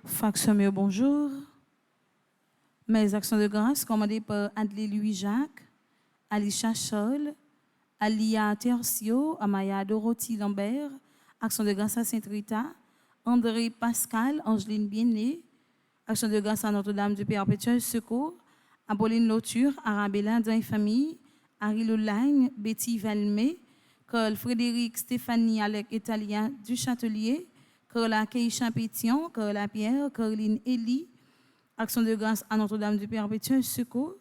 Faction mieux bonjour. Mes actions de grâce commandées par Adlé Louis-Jacques, Alicia Scholl, Alia Tercio, Amaya Dorothy Lambert, action de grâce à Sainte-Rita, André Pascal, Angeline Bienné, action de grâce à Notre-Dame du Perpétuel Secours, Apolline Lauture, Arabella dans famille, Harry Loulagne, Betty Valmé, Cole Frédéric Stéphanie Alec Italia du Châtelier, Carla Keisha Pétion, Carla Pierre, Caroline Elie, action de grâce à Notre-Dame du Perpétuel Secours,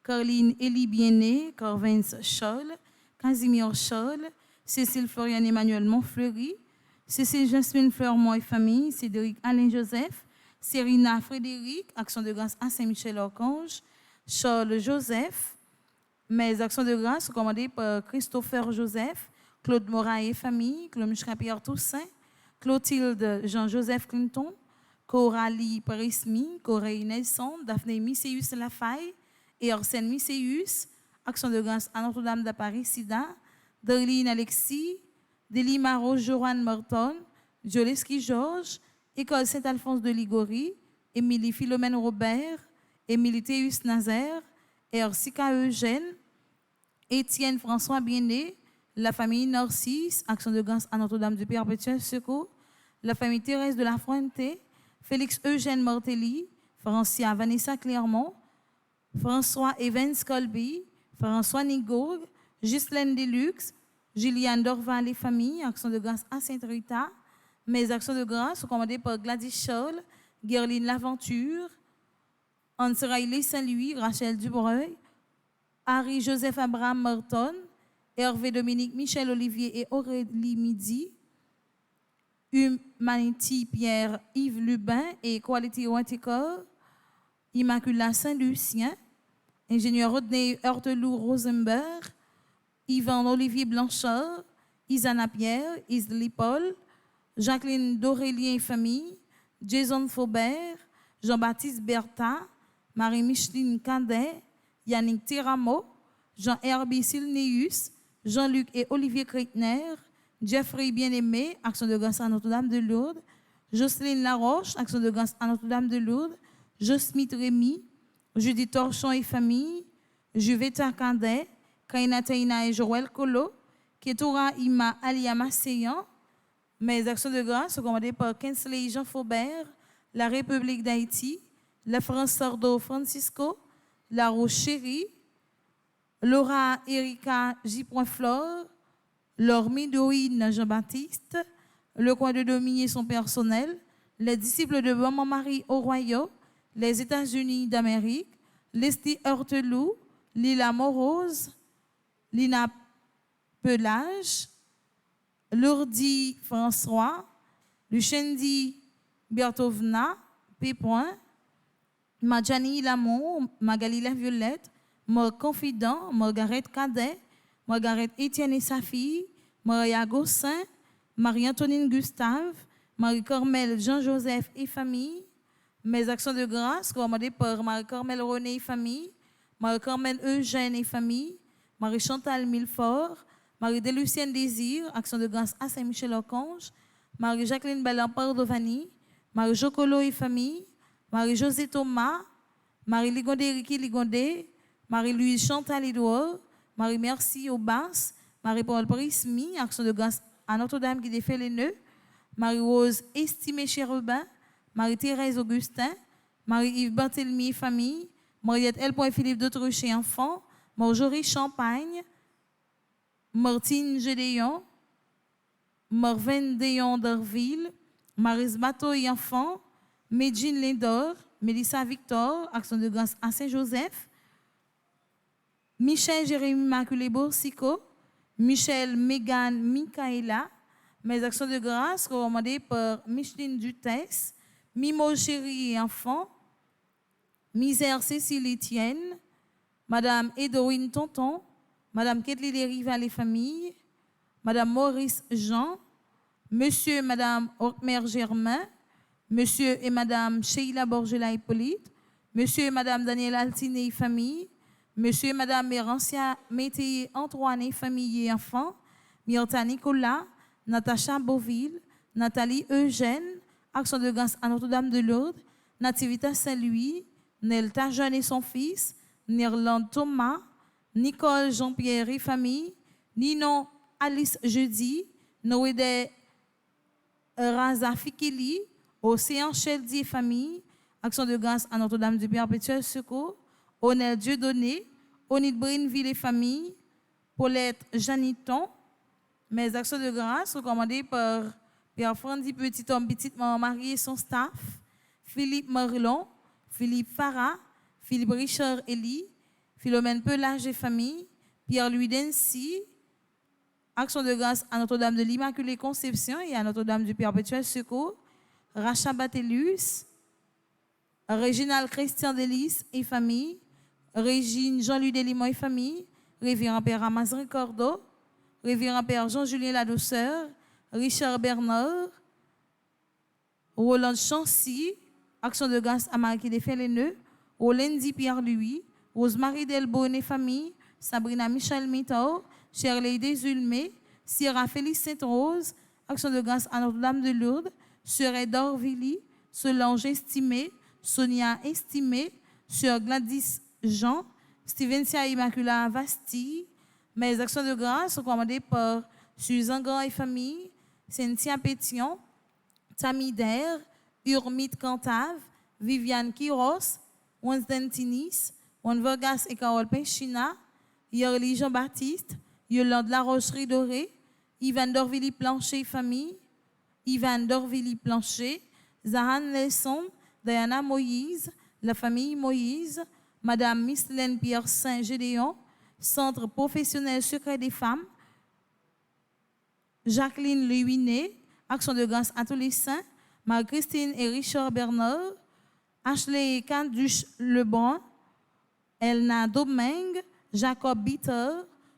Caroline Elie Bienné, Corvins Scholl, Casimir Scholl, Cécile Florian Emmanuel Montfleury, Cécile Jasmine Fleurmont et famille, Cédric Alain Joseph, Serena Frédéric, action de grâce à Saint-Michel-Archange, Charles Joseph. Mes actions de grâce sont commandées par Christopher Joseph, Claude Morat et famille, Claude Pierre Toussaint, Clotilde Jean-Joseph Clinton, Coralie Parismi, Coralie Nelson, Daphné Misséus Lafaille et Arsène Misséus. Action de grâce à Notre-Dame d'Apparici-Sida, Darlene Alexis, Delima Rose Joanne Morton, Joleski Georges, École Saint-Alphonse de Ligorie, Émilie Philomène Robert, Émilie Théus Nazaire, Ersika Eugène, Étienne François Bienné, la famille Narcisse, action de grâce à Notre-Dame du Perpétuel Secours, la famille Thérèse de la Fuente, Félix Eugène Mortelli, Francia Vanessa Clermont, François Evans Colby, François Nigourg, Ghislaine Deluxe, Juliane Dorval et famille, action de grâce à Sainte-Rita. Mes actions de grâce sont commandées par Gladys Scholl, Guerline Laventure, Hans Riley Saint-Louis, Rachel Dubreuil, Harry Joseph Abraham Morton, Hervé Dominique Michel Olivier et Aurélie Midi, Humanity Pierre Yves Lubin et Quality Wanticor, Immaculata Saint-Lucien, ingénieur Rodney Hurtelou Rosenberg, Yvan Olivier Blanchard, Isana Pierre, Isli Paul, Jacqueline Dorélien et famille, Jason Faubert, Jean-Baptiste Bertha, Marie-Micheline Cadet, Yannick Teramo, Jean-Herbie Silneus, Jean-Luc et Olivier Kreitner, Jeffrey Bien-Aimé, Action de grâce à Notre-Dame de Lourdes, Jocelyne Laroche, Action de grâce à Notre-Dame de Lourdes, Josmith Rémy, Judith Torchon et famille, Juveta Cadet, Kaina Taina et Joël Colo, Ketora Ima Alia Masséyan. Mes actions de grâce sont commandées par Kinsley Jean Faubert, la République d'Haïti, la France Sordo Francisco, la Roche Chérie, Laura Erika J. Flore, Lormi Doïne Jean-Baptiste, le coin de Dominier son personnel, les disciples de Maman-Marie au Royaume, les États-Unis d'Amérique, Leslie Heurtelou, Lila Morose, Lina Pelage, Lourdi François, Luchendi Bertovna, Pépoin, Madjani Lamour, Magalila Violette, mon confident, Margaret Cadet, Margaret Étienne et sa fille, Maria Gossin, Marie-Antonine Gustave, Marie-Cormel Jean-Joseph et famille. Mes actions de grâce commandées par Marie-Cormel René et famille, Marie-Cormel Eugène et famille, Marie-Chantal Milfort, Marie-Délucienne Désir, action de grâce à Saint-Michel-Archange, Marie-Jacqueline Belampard Dovani, Marie-Jocolo et famille, Marie-José Thomas, Marie-Ligondé Ricky Ligondé, Marie-Louise Chantal Edouard, Marie-Merci Aubas, Marie-Paul Prismi, action de grâce à Notre-Dame qui défait les nœuds, Marie-Rose Estimé Chérubin, Marie-Thérèse Augustin, Marie-Yves Barthélemy famille, Mariette L. Philippe d'Autruche et enfants, Marjorie Champagne, Martine Gédéon, Marvin Déon d'Orville, Maris Bateau et enfants, Medjine Lindor, Mélissa Victor, action de grâce à Saint-Joseph, Michel Jérémy Immaculé Boursicot, Michel Megan Michaela, mes actions de grâce recommandées par Micheline Dutès, Mimo Chéri et enfants, Misère Cécile Etienne, Madame Edwin Tonton, Madame Kathleen Rival et famille, Madame Maurice Jean, Monsieur et Madame Orkmer Germain, Monsieur et Madame Sheila Borgela Hippolyte, Monsieur et Madame Daniel Altiné et famille, Monsieur et Madame Mérancia Métayer Antoine et famille et enfants, Myrta Nicolas, Natacha Beauville, Nathalie Eugène, action de grâce à Notre-Dame de Lourdes, Nativita Saint-Louis, Nelta Jeanne et son fils, Nirlande Thomas, Nicole Jean-Pierre et famille, Ninon Alice Jeudi, Noédé Raza Fikili, Océan Cheldi et famille, action de grâce à Notre-Dame du Perpétuel Secours, Onel Dieudonné, Onid Brinville et famille, Paulette Janiton. Mes actions de grâce recommandées par Pierre Frandy Petit Homme, Petite Maman Marie et son staff, Philippe Marlon, Philippe Farah, Philippe Richard Elie, Philomène Pelage et famille, Pierre-Louis Dency, action de grâce à Notre-Dame de l'Immaculée Conception et à Notre-Dame du Perpétuel Secours, Racha Batelus, Réginal Christian Delis et famille, Régine Jean-Louis Delimont et famille, Révérend Père Amazon Cordo, Révérend Père Jean-Julien Ladouceur, Richard Bernard, Roland Chancy, action de grâce à Marie qui défait les nœuds, Olendi Pierre-Louis, Rosemary Delbonne et famille, Sabrina Michel Mito, Shirley Desulmé, Sierra Félix Sainte-Rose, action de grâce à Notre-Dame de Lourdes, Sœur Edorvilly, Solange Estimé, Sonia Estimé, Sœur Gladys Jean, Stevencia Immacula Vasti. Mes actions de grâce sont commandées par Suzanne Grand et famille, Cynthia Pétion, Tamider, Urmit Cantave, Viviane Kiros, Winston Tinis, Juan Vargas et Carole Pinchina, Yerli Jean-Baptiste, Yolande Larocherie Dorée, Ivan Dorvilly Plancher famille, Ivan Dorvilly Plancher, Zahan Lesson, Diana Moïse, la famille Moïse, Madame Mislaine Pierre Saint-Gédéon, Centre professionnel secret des femmes, Jacqueline Lewiné, action de grâce à tous les saints, Marie-Christine et Richard Bernard, Ashley Canduche Lebrun, Elna Domingue, Jacob Bitter,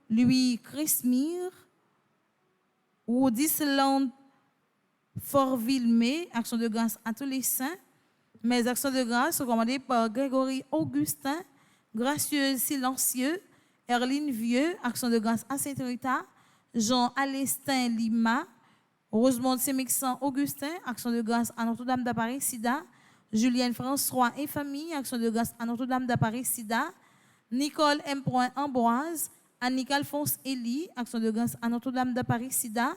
Louis Chrismire, Woodisland Fort-Villemé, action de grâce à tous les saints. Mes actions de grâce sont commandées par Grégory Augustin, gracieux, silencieux, Erline Vieux, Action de grâce à Saint-Rita, Jean-Alestin Lima, Rosemont Sémixan Augustin, Action de grâce à Notre-Dame d'Apparaï-Sida, Julienne François et famille, Action de grâce à Notre-Dame d'Apparaï-Sida, Nicole M. Ambroise, Annick Alphonse Elie, Action de grâce à Notre-Dame d'Apparaï-Sida,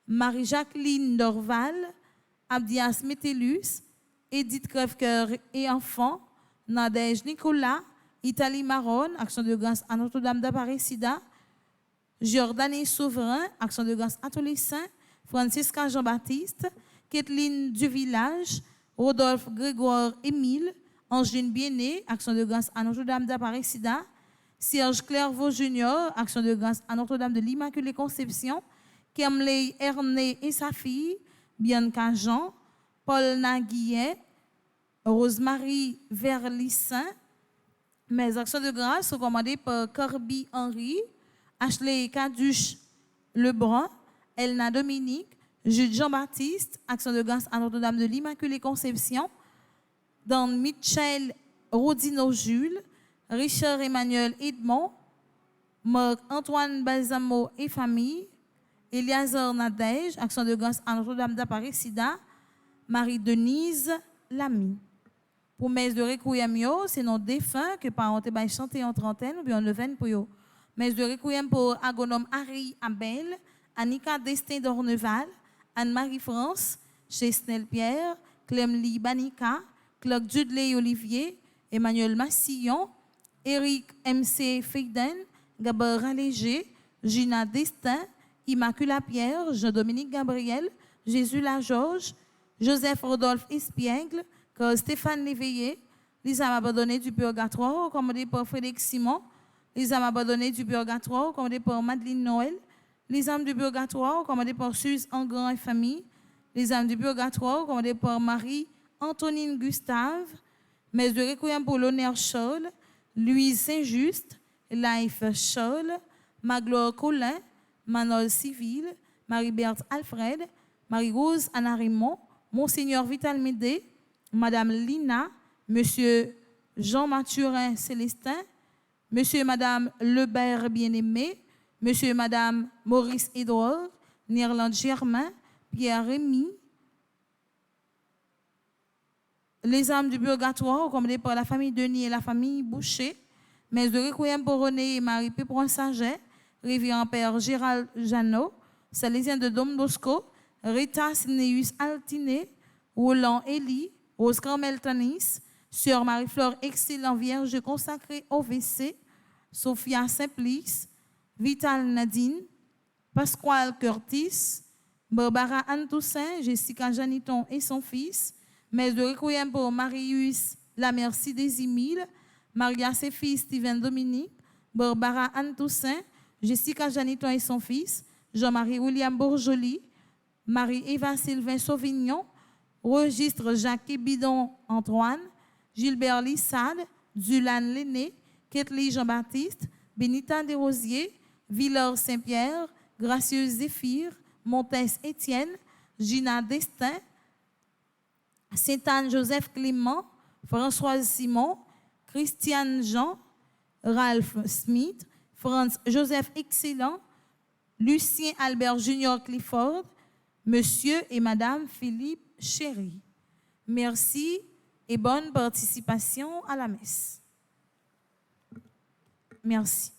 Marie-Jacqueline Dorval, Abdias Métellus, Edith Crèvecoeur et enfants, Nadège Nicolas, Italie Maron, Action de grâce à Notre-Dame d'Apparaï-Sida, Jordanie Souverain, Action de grâce à tous les saints, Francisca Jean-Baptiste, Kathleen Duvillage, Rodolphe Grégoire Émile, Angine Bienné, Action de grâce à Notre-Dame d'Apparaï-Sida, Serge Clairvaux Junior, Action de grâce à Notre-Dame de l'Immaculée Conception, Kemley Ernest et sa fille, Bianca Jean, Paul Naguillet, Rosemary Verlissin. Mes actions de grâce sont commandées par Corby Henry, Ashley Caduche Lebrun, Elna Dominique, Jude Jean-Baptiste, action de grâce à Notre-Dame de l'Immaculée Conception, Dan Michel Rodino Jules, Richard Emmanuel Edmond, Marc-Antoine Balsamo et famille, Eliazar Nadège, action de grâce à Notre-Dame d'Apparaï-Sida, Marie-Denise Lamy. Pour mes de requiem, c'est nos défunts que par on chanter en trentaine ou bien en neuvaine pour eux. Mes de requiem pour agonome Harry Abel, Annika Destin d'Orneval, Anne-Marie France, Chesnel Pierre, Clemly Banika, Claude Dudley Olivier, Emmanuel Massillon, Eric MC Feyden, Gabriel Léger, Gina Destin, Immacula Pierre, Jean-Dominique Gabriel, Jésus Lageorge, Joseph Rodolphe Espiègle, Stéphane Léveillé, les âmes abandonnées du purgatoire, commandées par Frédéric Simon, les âmes abandonnées du purgatoire, commandées par Madeleine Noël, les âmes du purgatoire, commandées par Suze Engrand et famille, les âmes du purgatoire, commandées par Marie-Antonine Gustave, Messe de requiem pour l'honneur Scholl, Louise Saint-Just, Life Scholl, Magloire Collin, Manol Civil, Marie-Berthe Alfred, Marie-Rose Anna Raymond, Monseigneur Vital Médé, Madame Lina, Monsieur Jean-Mathurin Célestin, Monsieur et Madame Lebert Bien-Aimé, Monsieur et Madame Maurice Édouard, Nirland Germain, Pierre Rémy, les âmes du purgatoire, commandées par la famille Denis et la famille Boucher, Messe de requiem pour René et Marie Pépron Saget, Révérend Père Gérald Jeannot, Salésien de Dom Bosco, Rita Sineus Altiné, Roland Elie, Rose Carmel Tanis, Sœur Marie-Flore Excellent Vierge consacrée au WC, Sophia Simplice, Vital Nadine, Pasquale Curtis, Barbara Anne Toussaint, Jessica Janiton et son fils, Messe de requiem pour Marius La Merci des Émiles, Maria ses fils Steven Dominique, Barbara Anne Toussaint, Jessica Janiton et son fils, Jean-Marie William Bourjoli, Marie-Eva Sylvain Sauvignon, Registre Jacques Bidon Antoine, Gilbert Lissade, Dulan Lenné, Ketli Jean-Baptiste, Benita Desrosiers, Villard Saint-Pierre, Gracieuse Zéphir, Montes Étienne, Gina Destin, Sainte-Anne Joseph Clément, Françoise Simon, Christiane Jean, Ralph Smith, Franz Joseph Excellent, Lucien Albert Junior Clifford, Monsieur et Madame Philippe Chéry. Merci et bonne participation à la messe. Merci.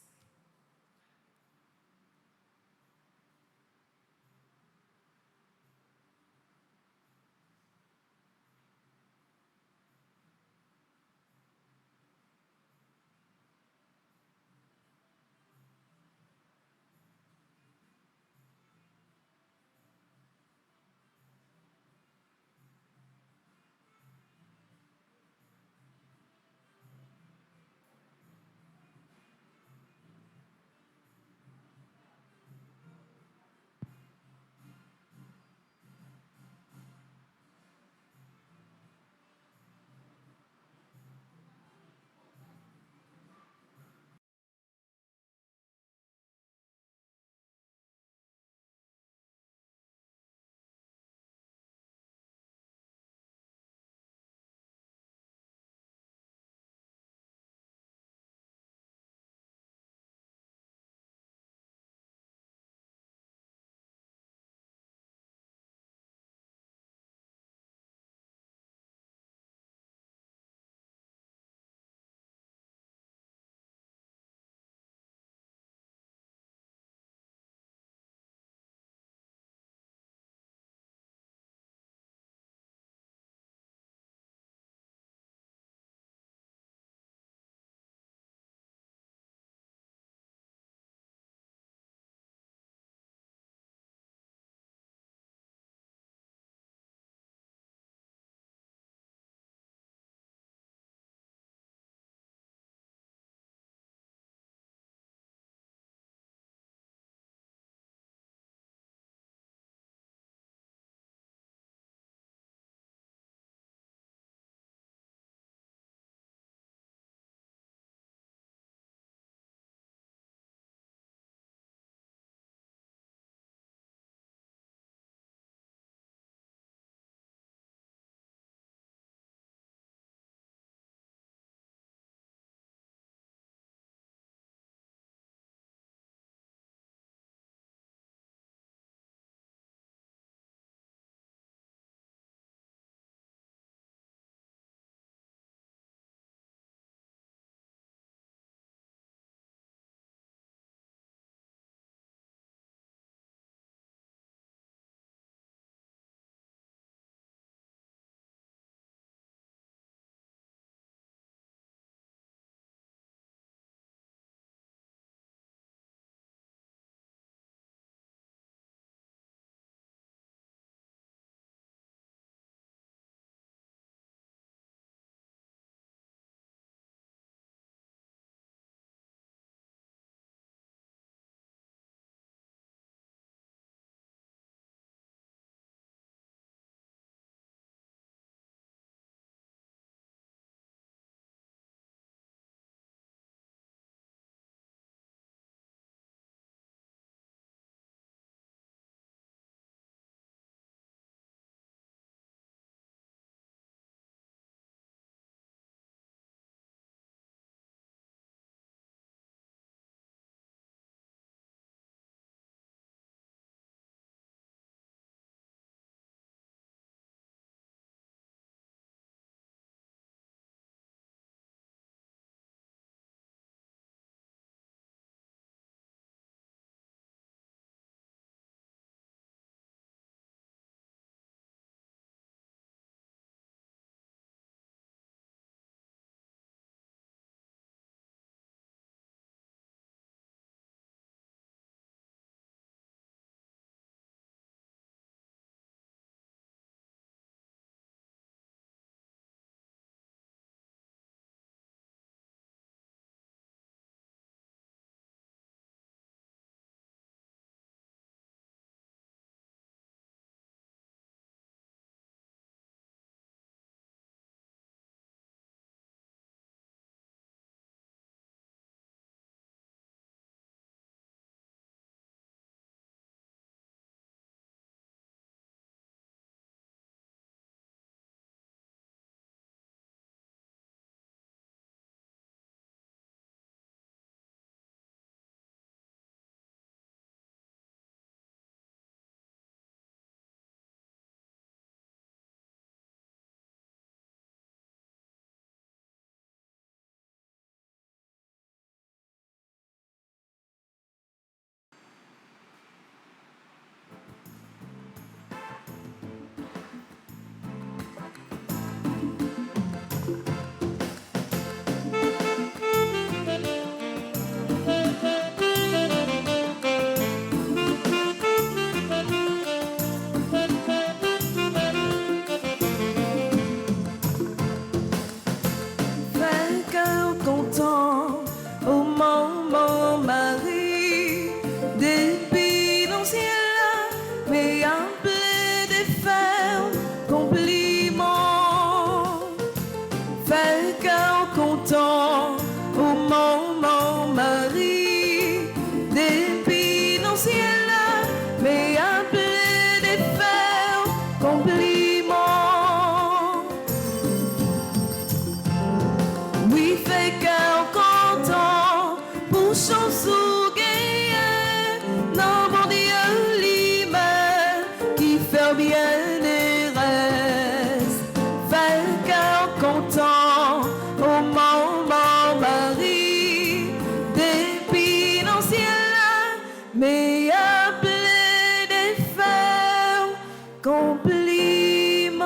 compliment.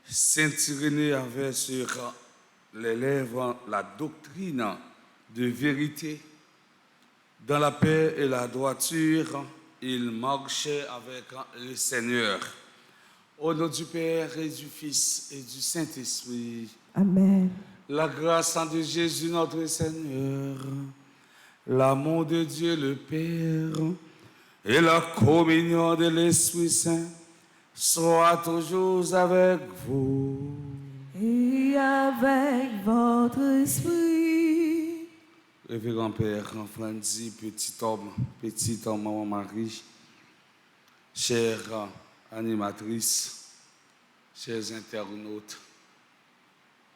Saint Irénée avait sur les lèvres la doctrine de vérité. Dans la paix et la droiture, il marchait avec le Seigneur. Au nom du Père et du Fils et du Saint-Esprit. Amen. La grâce de Jésus notre Seigneur, l'amour de Dieu le Père et la communion de l'Esprit Saint soit toujours avec vous. Et avec votre esprit. Révérend Père Franzi, petit homme, Maman Marie, chère animatrice, chers internautes,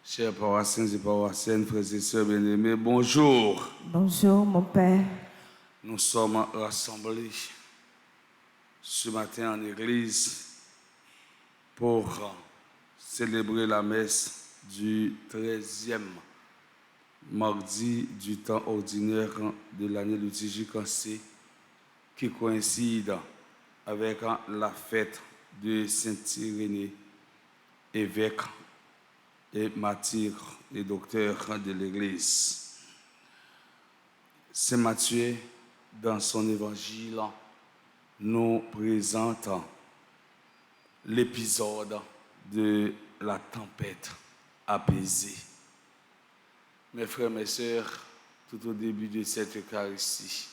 chers paroissiens et paroissiennes, frères et sœurs bien-aimés, bonjour. Bonjour mon Père. Nous sommes rassemblés ce matin en église pour célébrer la messe du 13e mardi du temps ordinaire de l'année liturgique C, qui coïncide avec la fête de Saint-Irénée, évêque et martyr et docteur de l'Église. Saint Matthieu, dans son évangile, nous présente l'épisode de la tempête apaisée. Mes frères, mes sœurs, tout au début de cette Eucharistie,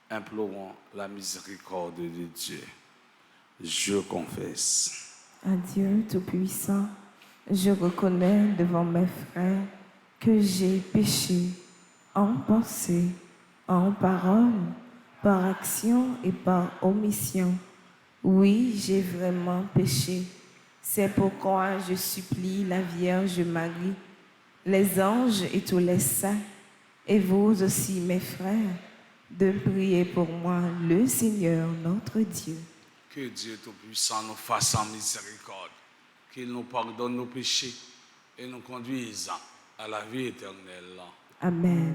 implorons la miséricorde de Dieu. Je confesse. À Dieu Tout-Puissant, je reconnais devant mes frères que j'ai péché en pensée, en parole, par action et par omission. Oui, j'ai vraiment péché. C'est pourquoi je supplie la Vierge Marie, les anges et tous les saints, et vous aussi, mes frères, de prier pour moi, le Seigneur notre Dieu. Que Dieu Tout-Puissant nous fasse en miséricorde, qu'il nous pardonne nos péchés et nous conduise à la vie éternelle. Amen.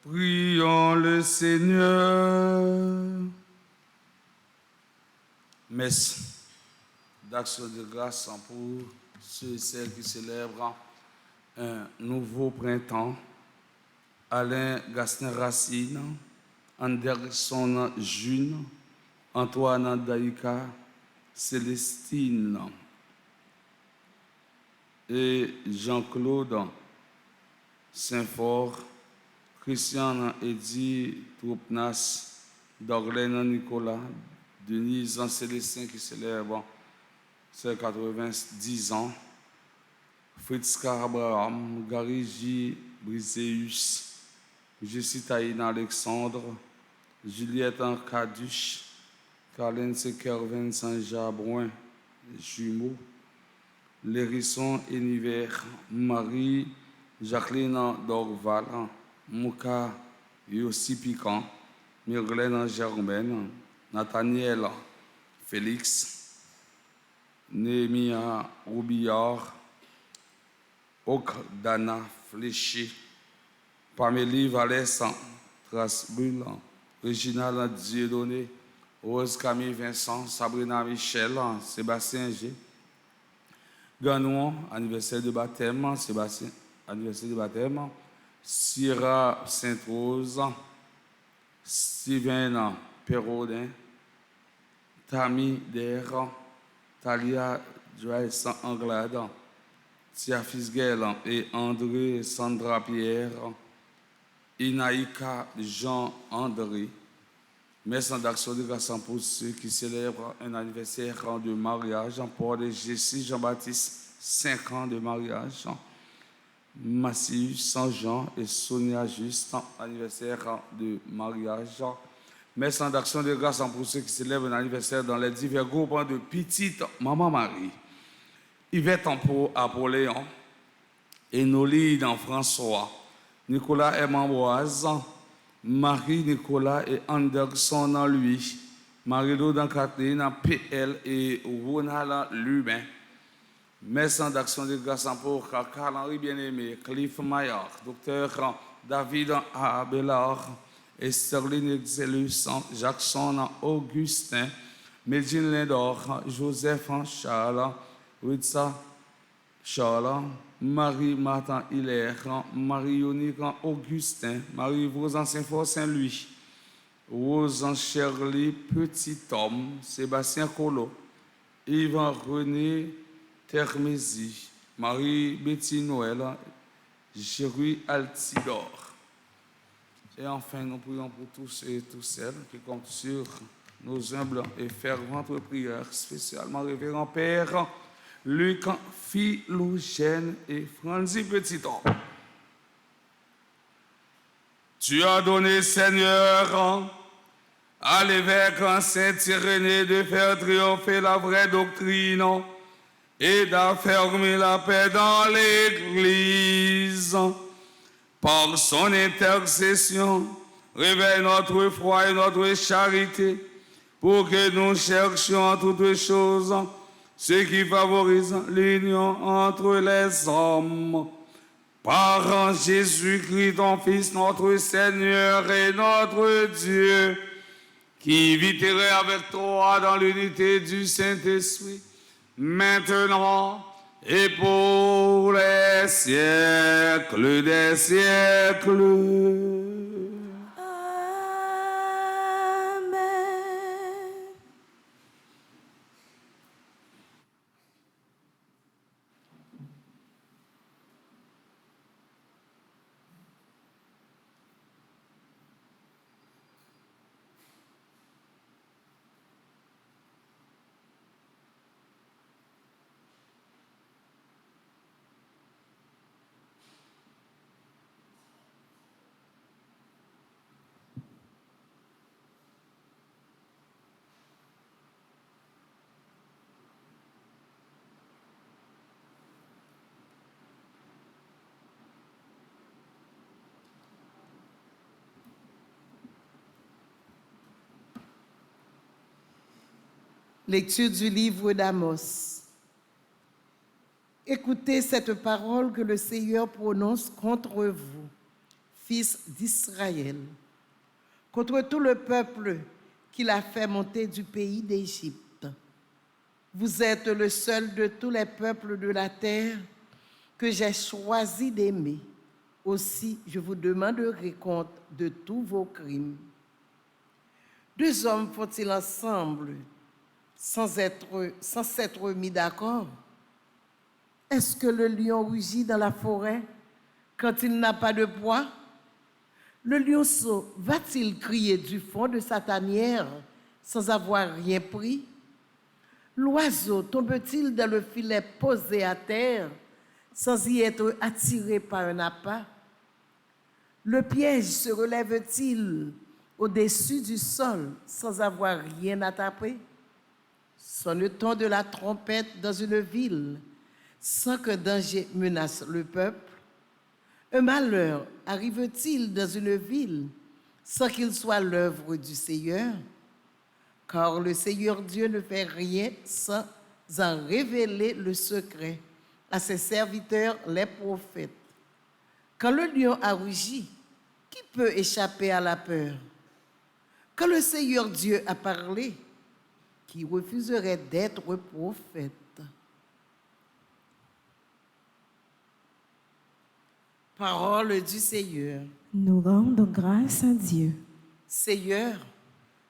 Prions le Seigneur. Messe d'action de grâce pour ceux et celles qui célèbrent un nouveau printemps. Alain Gaston Racine, Anderson June, Antoine Daïka, Célestine et Jean-Claude Saint-Fort, Christian Eddy Troupnas, Dorlaine Nicolas, Denise Célestin qui célèbre ses 90 ans, Fritz Abraham, Gary J. Briseus, Jessitaïna Alexandre, Juliette Caduche, Carlène Kervin Saint-Jabrouin, jumeaux, Lérisson Héniver, Marie Jacqueline Dorval, Mouka Yossi Piquant, Myrlène Germaine, Nathaniel Félix, Néhémia Roubillard, Okdana Fléché, Pamélie Valès Trasbulle, Réginald Dieudonné, Rose Camille Vincent, Sabrina Michel, Sébastien G. Ganouan, anniversaire de baptême, Sébastien, anniversaire de baptême. Syrah Sainte-Rose, Steven Perraudin, Tammy Der, Talia Joyce Anglade, Tia Fisguel et André Sandra Pierre, Inaïka Jean-André. Merci d'action de grâce pour ceux qui célèbrent un anniversaire de mariage. Paul et Jessie Jean-Baptiste, 5 ans de mariage. Massius Saint-Jean et Sonia Juste, anniversaire de mariage. Merci d'action de grâce pour ceux qui célèbrent un anniversaire dans les divers groupes de Petite Maman Marie. Yvette Apolléon, Enolide François, Nicolas M. Ambroise, Marie-Nicolas et Anderson en lui, Marie-Lou Kathleen, PL et Ronald Lubin. Merci d'action de grâce pour Carl-Henri Bien-Aimé, Cliff Maillard, Dr. David Abelard, Esterline Exelus, Jackson Augustin, Medine Lindor, Joseph Charles, Ritza Charles, Marie-Martin Hilaire, Marie-Yonique Augustin, Marie-Rose Saint-Fort Saint-Louis, Rose Shirley Petit-Homme, Sébastien Collot, Yvan René Termézy, Marie-Betty Noël, Jéruy Altidor. Et enfin, nous prions pour tous et toutes celles qui comptent sur nos humbles et ferventes prières, spécialement révérend Père Luc Philogène et Franzi Petit-Homme. Tu as donné, Seigneur, à l'évêque Saint-Irénée de faire triompher la vraie doctrine et d'affermir la paix dans l'Église. Par son intercession, réveille notre foi et notre charité pour que nous cherchions en toutes choses ce qui favorise l'union entre les hommes. Par Jésus-Christ, ton Fils, notre Seigneur et notre Dieu, qui viterait avec toi dans l'unité du Saint-Esprit, maintenant et pour les siècles des siècles. Lecture du livre d'Amos. Écoutez cette parole que le Seigneur prononce contre vous, fils d'Israël, contre tout le peuple qu'il a fait monter du pays d'Égypte. Vous êtes le seul de tous les peuples de la terre que j'ai choisi d'aimer. Aussi, je vous demanderai compte de tous vos crimes. Deux hommes font-ils ensemble sans s'être mis d'accord? Est-ce que le lion rugit dans la forêt quand il n'a pas de proie? Le lionceau va-t-il crier du fond de sa tanière sans avoir rien pris? L'oiseau tombe-t-il dans le filet posé à terre sans y être attiré par un appât? Le piège se relève-t-il au-dessus du sol sans avoir rien à taper? Sonne-t-on de la trompette dans une ville sans que danger menace le peuple? Un malheur arrive-t-il dans une ville sans qu'il soit l'œuvre du Seigneur? Car le Seigneur Dieu ne fait rien sans en révéler le secret à ses serviteurs les prophètes. Quand le lion a rugi, qui peut échapper à la peur? Quand le Seigneur Dieu a parlé, qui refuserait d'être prophète. Parole du Seigneur. Nous rendons grâce à Dieu. Seigneur,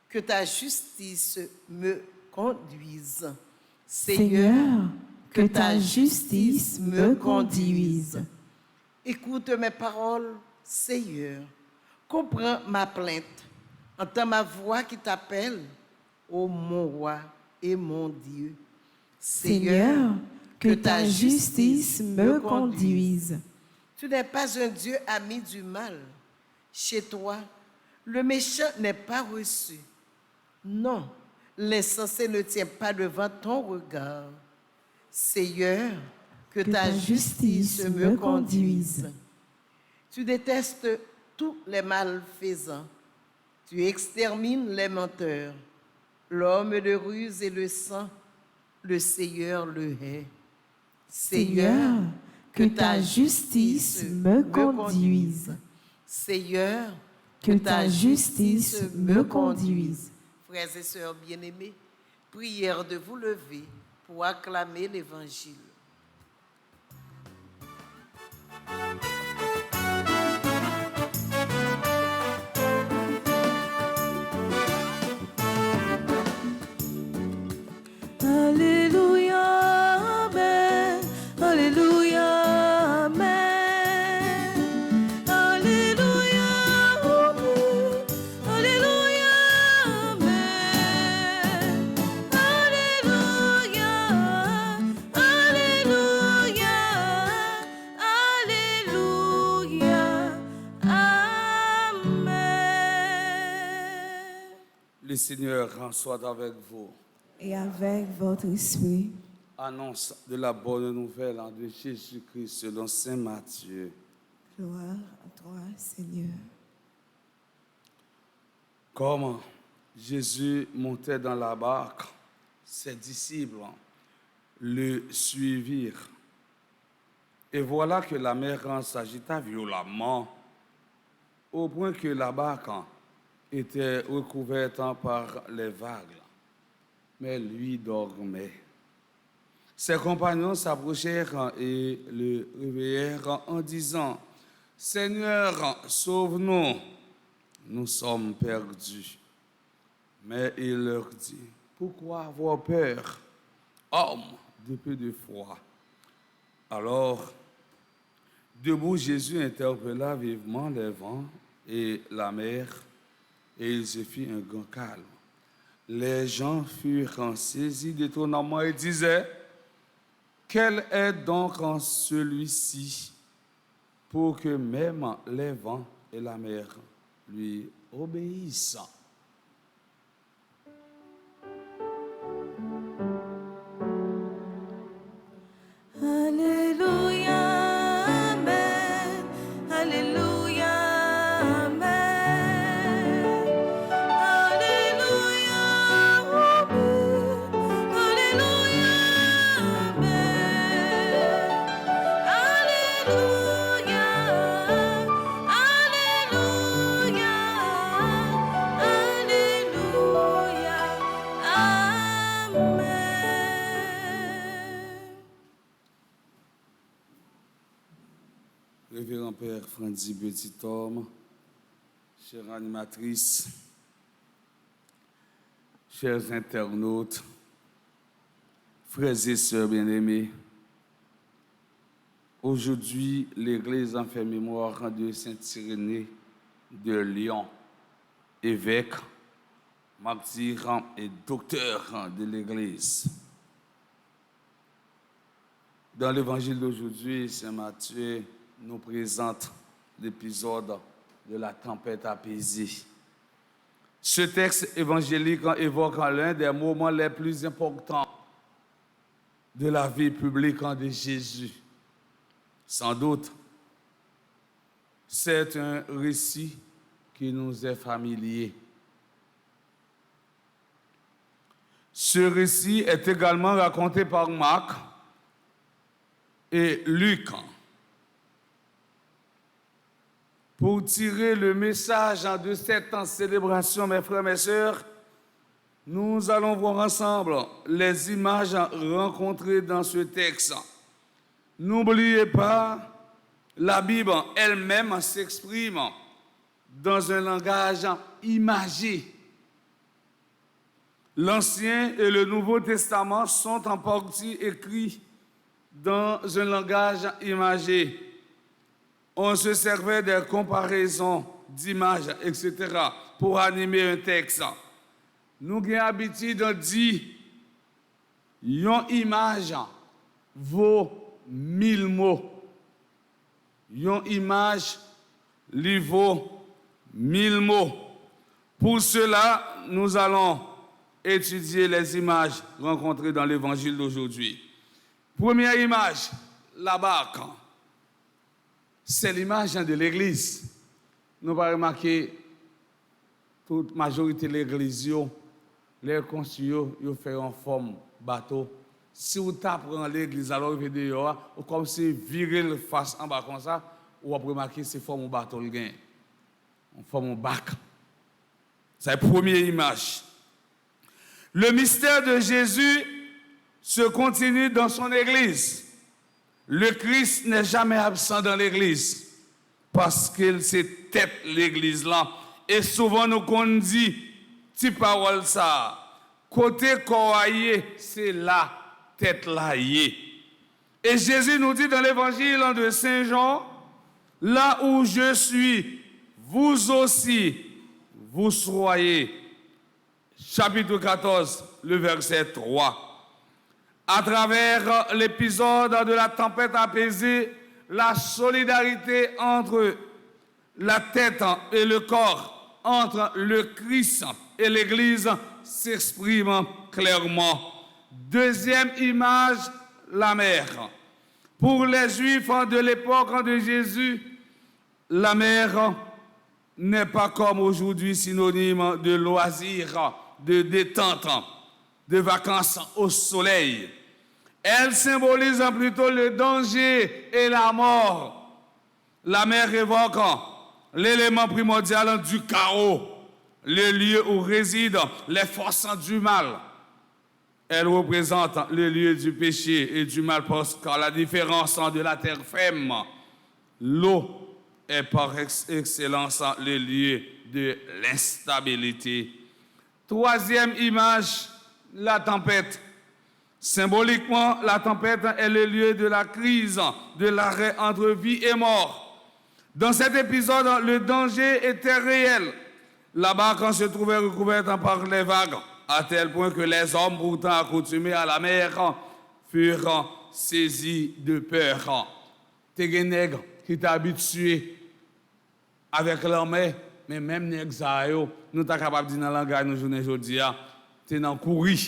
que ta justice me conduise. Seigneur, que ta justice me conduise. Écoute mes paroles, Seigneur. Comprends ma plainte. Entends ma voix qui t'appelle, ô mon roi et mon Dieu. Seigneur, que ta justice me conduise. Tu n'es pas un Dieu ami du mal. Chez toi, le méchant n'est pas reçu. Non, l'insensé ne tient pas devant ton regard. Seigneur, que ta justice me conduise. Tu détestes tous les malfaisants. Tu extermines les menteurs. L'homme de ruse et le sang, le Seigneur le hait. Seigneur, que ta justice me conduise. Seigneur, Que ta justice me conduise. Frères et sœurs bien-aimés, prière de vous lever pour acclamer l'Évangile. Alléluia, Amen. Alléluia, Amen. Alléluia, Amen. Alléluia, Amen. Alléluia, Alléluia, Alléluia, Amen. Le Seigneur soit avec vous. Et avec votre esprit. Annonce de la bonne nouvelle de Jésus-Christ selon saint Matthieu. Gloire à toi, Seigneur. Comme Jésus montait dans la barque, ses disciples le suivirent. Et voilà que la mer s'agita violemment, au point que la barque était recouverte par les vagues. Mais lui dormait. Ses compagnons s'approchèrent et le réveillèrent en disant, « Seigneur, sauve-nous, nous sommes perdus. » Mais il leur dit, « Pourquoi avoir peur, homme de peu de foi ?» Alors, debout, Jésus interpella vivement les vents et la mer, et il se fit un grand calme. Les gens furent saisis d'étonnement et disaient, « Quel est donc celui-ci pour que même les vents et la mer lui obéissent ?» Alléluia, Amen. Alléluia, Amen. Alléluia, Amen. Alléluia, Amen. Alléluia, Alléluia, Alléluia, Amen. Révérend Père Franzi Petit-Homme, chère animatrice, chers internautes, frères et sœurs bien-aimés, aujourd'hui, l'Église en fait mémoire de Saint-Irénée de Lyon, évêque, martyr et docteur de l'Église. Dans l'Évangile d'aujourd'hui, Saint Matthieu nous présente l'épisode de la tempête apaisée. Ce texte évangélique évoque l'un des moments les plus importants de la vie publique de Jésus. Sans doute, c'est un récit qui nous est familier. Ce récit est également raconté par Marc et Luc. pour tirer le message de cette célébration, mes frères, mes sœurs, nous allons voir ensemble les images rencontrées dans ce texte. N'oubliez pas, la Bible elle-même s'exprime dans un langage imagé. L'Ancien et le Nouveau Testament sont en partie écrits dans un langage imagé. On se servait de comparaisons, d'images, etc. pour animer un texte. Nous avons l'habitude de dire une image vaut 1000 mots. Une image lui vaut 1000 mots. Pour cela, nous allons étudier les images rencontrées dans l'évangile d'aujourd'hui. Première image, la barque. C'est l'image de l'église. Nous avons remarqué toute majorité de l'église, les construits, ils font en forme bateau. Si vous tapez l'église, alors vous voyez comme si virer le face en bas comme ça, vous avez remarqué c'est forme bateau, en forme barque. C'est la première image. Le mystère de Jésus se continue dans son église. Le Christ n'est jamais absent dans l'église parce qu'il se tête l'église là. Et souvent nous qu'on dit, petite parole ça, côté croyé, c'est la tête là. Et Jésus nous dit dans l'évangile de Saint Jean, là où je suis, vous aussi, vous soyez. Chapitre 14, le verset 3. À travers l'épisode de la tempête apaisée, la solidarité entre la tête et le corps, entre le Christ et l'Église s'exprime clairement. Deuxième image, la mer. Pour les Juifs de l'époque de Jésus, la mer n'est pas comme aujourd'hui synonyme de loisir, de détente, de vacances au soleil. Elle symbolise plutôt le danger et la mort. La mer évoque l'élément primordial du chaos, le lieu où résident les forces du mal. Elle représente le lieu du péché et du mal parce qu'à la différence de la terre ferme, l'eau est par excellence le lieu de l'instabilité. Troisième image, la tempête. Symboliquement, la tempête est le lieu de la crise, de l'arrêt entre vie et mort. Dans cet épisode, le danger était réel. La barque se trouvait recouverte par les vagues, à tel point que les hommes, pourtant accoutumés à la mer, furent saisis de peur. T'es des nègres qui étaient habitués avec leur mer, mais même nègres, nous sommes capables de dire dans le langage nous journée aujourd'hui, tu es dans courir.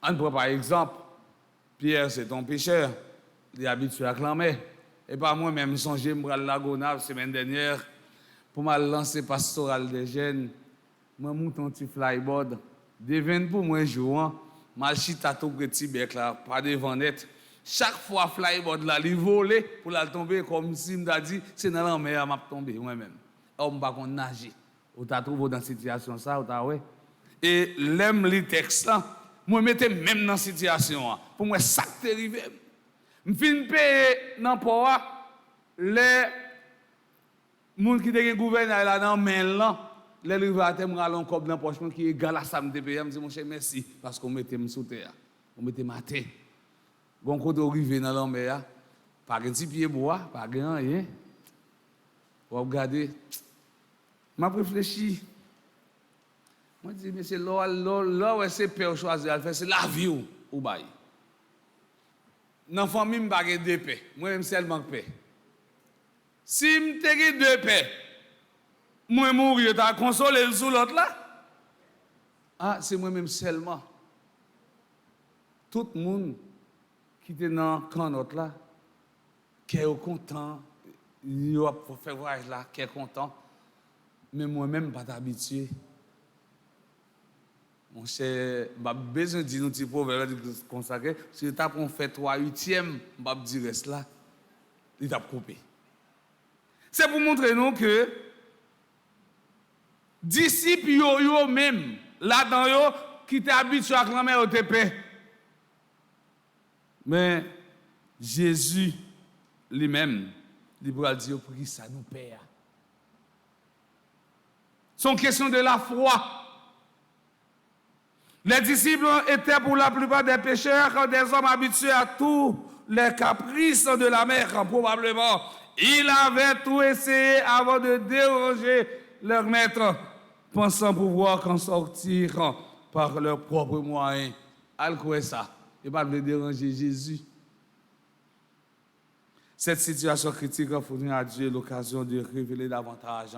On prend par exemple, Pierre, c'est ton pécheur, il est habitué à clamer. Et pas moi-même, songez, je suis la Gonave la semaine dernière pour me lancer pastoral des jeunes. Je monte un petit flyboard. Devine pour moi, jouant, je suis tout petit bec là, pas devant net. Chaque fois, flyboard là, il vole pour la tomber comme si je me dit, c'est dans la mer, je vais tomber moi-même. On ne peut pas nager. On t'a trouvé dans cette situation ça, ouais. Et l'aime les textes là. Moi, je mettais même dans cette situation. Pour moi, ça qui est arrivé. Je finis de payer dans le port. Les gens qui ont gouverné là dans main là, les rivateurs me rallent encore dans la poche qui est égal à ça me payer. Je me dis mon cher merci parce qu'on mettait me sous terre. On mettait ma tête. Bon quand on arrive dans la mer, pas un petit pied bois, pas rien. Vous regardez. M'a réfléchi. Moi, je dis, mais c'est là où c'est père choisir à faire, c'est la vie ou bail. Dans la famille, je n'ai pas de paix. Moi, je seulement paix. Si je n'ai deux paix, moi, je mourir, tu as consolé sous l'autre là. Ah, c'est moi-même seulement. Tout le monde qui était dans le camp l'autre là, qui est content, il a fait voyage là, qui est content. Mais moi-même, je ne suis pas habitué. Mon cher, je n'ai besoin de dire un petit proverbe consacré. Si tu as fait 3/8, je vais dire reste là. Il t'a coupé. C'est pour montrer nous que disciples yo même là-dedans yo qui étaient habitués à clamer au TP. Mais Jésus lui-même, il va dire pour qui ça nous perd. C'est une question de la foi. Les disciples étaient pour la plupart des pécheurs, des hommes habitués à tous les caprices de la mer, probablement. Ils avaient tout essayé avant de déranger leur maître, pensant pouvoir qu'en sortir par leurs propres moyens. Al quoi ça? Et pas de déranger Jésus. Cette situation critique a fourni à Dieu l'occasion de révéler davantage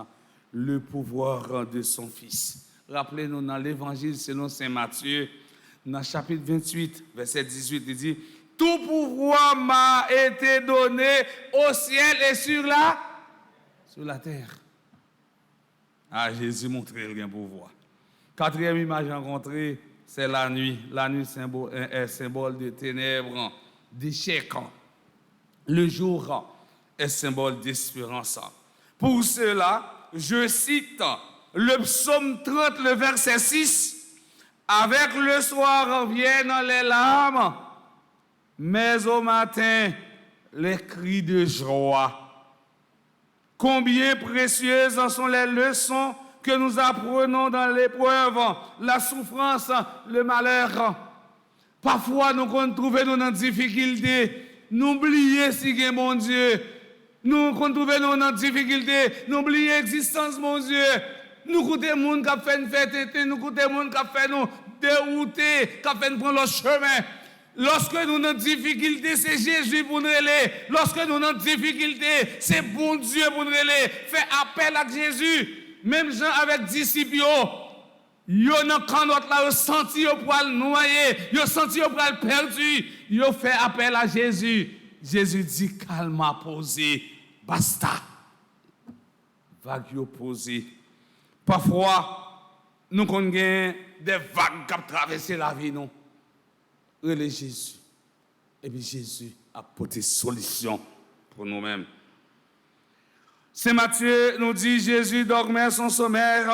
le pouvoir de son Fils. Rappelez-nous dans l'Évangile selon Saint Matthieu, dans le chapitre 28, verset 18, il dit « Tout pouvoir m'a été donné au ciel et sur la terre. » Ah, Jésus montrait le pouvoir. Quatrième image rencontrée, c'est la nuit. La nuit est symbole de ténèbres, d'échec. Le jour est symbole d'espérance. Pour cela, je cite le psaume 30, le verset 6. Avec le soir viennent les larmes, mais au matin, les cris de joie. Combien précieuses sont les leçons que nous apprenons dans l'épreuve, la souffrance, le malheur. Parfois, nous trouvons nous dans difficulté. N'oubliez si que mon Dieu. Nous trouvons nous dans difficulté. N'oubliez l'existence, mon Dieu. Nous écoutons les gens qui fait une fête, nous écoutons les gens qui fait nous dérouter, qui fait nous prendre le chemin. Lorsque nous sommes en difficulté, c'est Jésus pour nous aider. Lorsque nous sommes en difficulté, c'est bon Dieu pour nous aider. Fais appel à Jésus. Même gens avec disciples, yo nan kanot là, yo senti yo pour le noyer, yo senti yo pour le perdu, yo fait appel à Jésus. Jésus dit calme à poser, basta. Vague yo posé. Parfois nous connaissons des vagues qui traversent la vie nous. Relais Jésus. Et puis Jésus a apporté solution pour nous-mêmes. Saint Matthieu nous dit Jésus dormait son sommeil,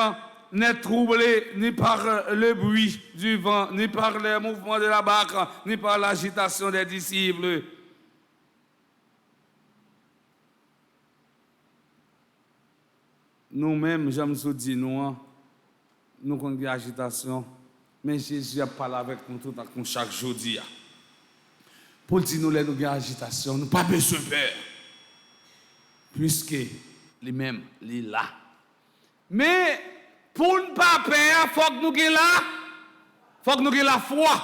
n'est troublé ni par le bruit du vent, ni par les mouvements de la barque, ni par l'agitation des disciples. Nous-mêmes, j'aime vous dire, nous avons une agitation, mais Jésus a parlé avec nous tout chaque jour. Pour dire nous avons une agitation, nous n'avons pas besoin de peur, puisque lui-même, il est là. Mais pour ne pas peur, il faut que nous ayons là, il faut que nous ayons la foi.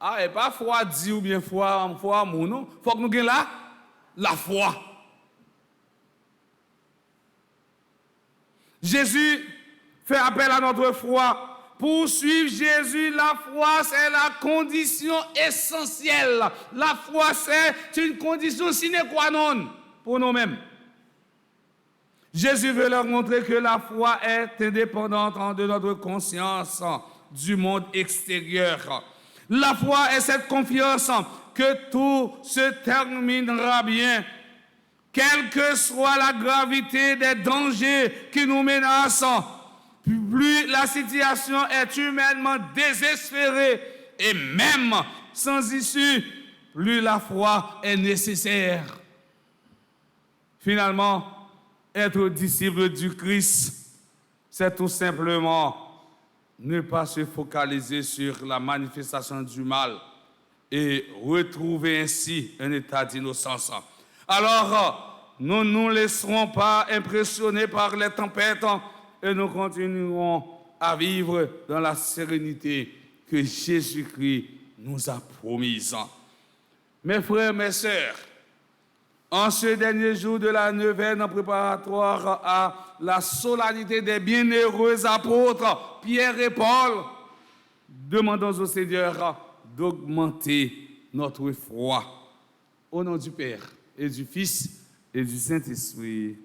Ah, et pas foi dit ou bien foi mou, non. Il faut que nous ayons là, la foi. Jésus fait appel à notre foi. Pour suivre Jésus, la foi, c'est la condition essentielle. La foi, c'est une condition sine qua non pour nous-mêmes. Jésus veut leur montrer que la foi est indépendante de notre conscience du monde extérieur. La foi est cette confiance que tout se terminera bien, quelle que soit la gravité des dangers qui nous menacent. Plus la situation est humainement désespérée et même sans issue, plus la foi est nécessaire. Finalement, être disciple du Christ, c'est tout simplement ne pas se focaliser sur la manifestation du mal et retrouver ainsi un état d'innocence. Alors, nous ne nous laisserons pas impressionner par les tempêtes et nous continuerons à vivre dans la sérénité que Jésus-Christ nous a promise. Mes frères, mes sœurs, en ce dernier jour de la neuvaine préparatoire à la solennité des bienheureux apôtres Pierre et Paul, demandons au Seigneur d'augmenter notre foi. Au nom du Père et du Fils et du Saint-Esprit.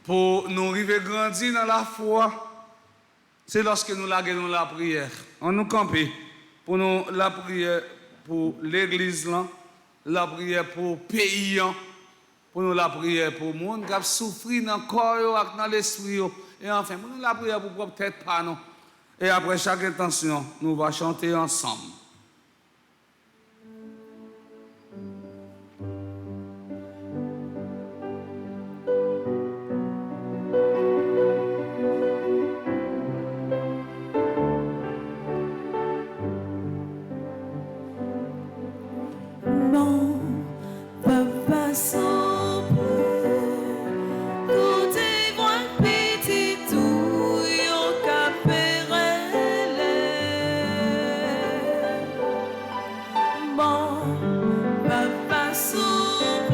Pour nous arriver grandir dans la foi, c'est lorsque nous laguons la prière. On nous camper pour nous la prière pour l'église, la prière pour le pays, pour nous la prière pour le monde qui a souffert dans le corps et dans l'esprit. Et enfin, pour nous la prière pour propre tête pas nous. Et après chaque intention, nous allons chanter ensemble. Mon papa sombre, côté moi petit tout yo capérelle. Mon papa sombre,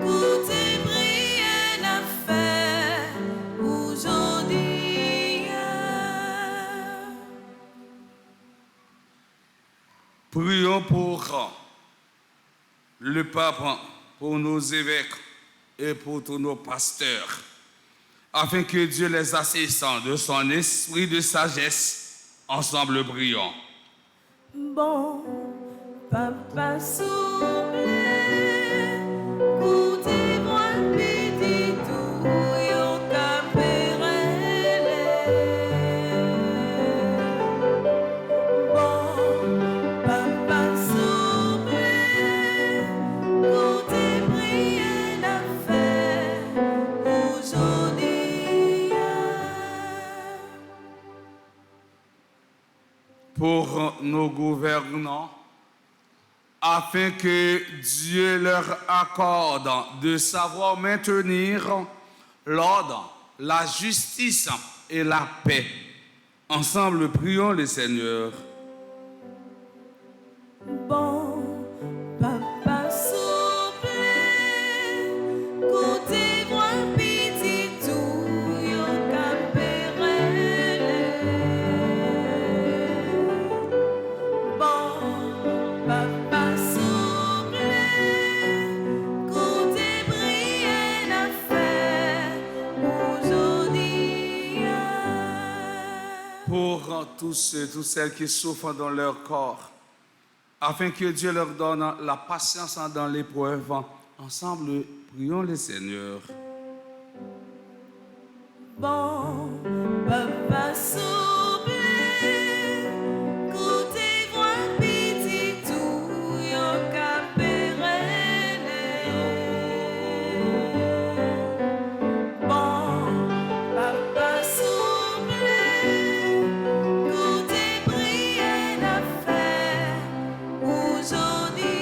côté brille n'a fait aujourd'hui. Prions pour le pape, pour nos évêques et pour tous nos pasteurs, afin que Dieu les assiste de son esprit de sagesse. Ensemble, prions. Bon papa souple, côté moi petit tout yo capérelle. Bon papa souple, côté brille n'a fait aujourd'hui. Pour nos gouvernants, afin que Dieu leur accorde de savoir maintenir l'ordre, la justice et la paix. Ensemble, prions le Seigneur. Bon papa souple, côté moi petit tout yo capérelle. Bon papa souple, côté brille n'a fait aujourd'hui. Pour tous ceux, toutes celles qui souffrent dans leur corps, afin que Dieu leur donne la patience dans l'épreuve. Ensemble, prions le Seigneur. Bon papa souple, côté moi petit tout yo capérelle. Bon papa souple, côté brille n'a fait aujourd'hui.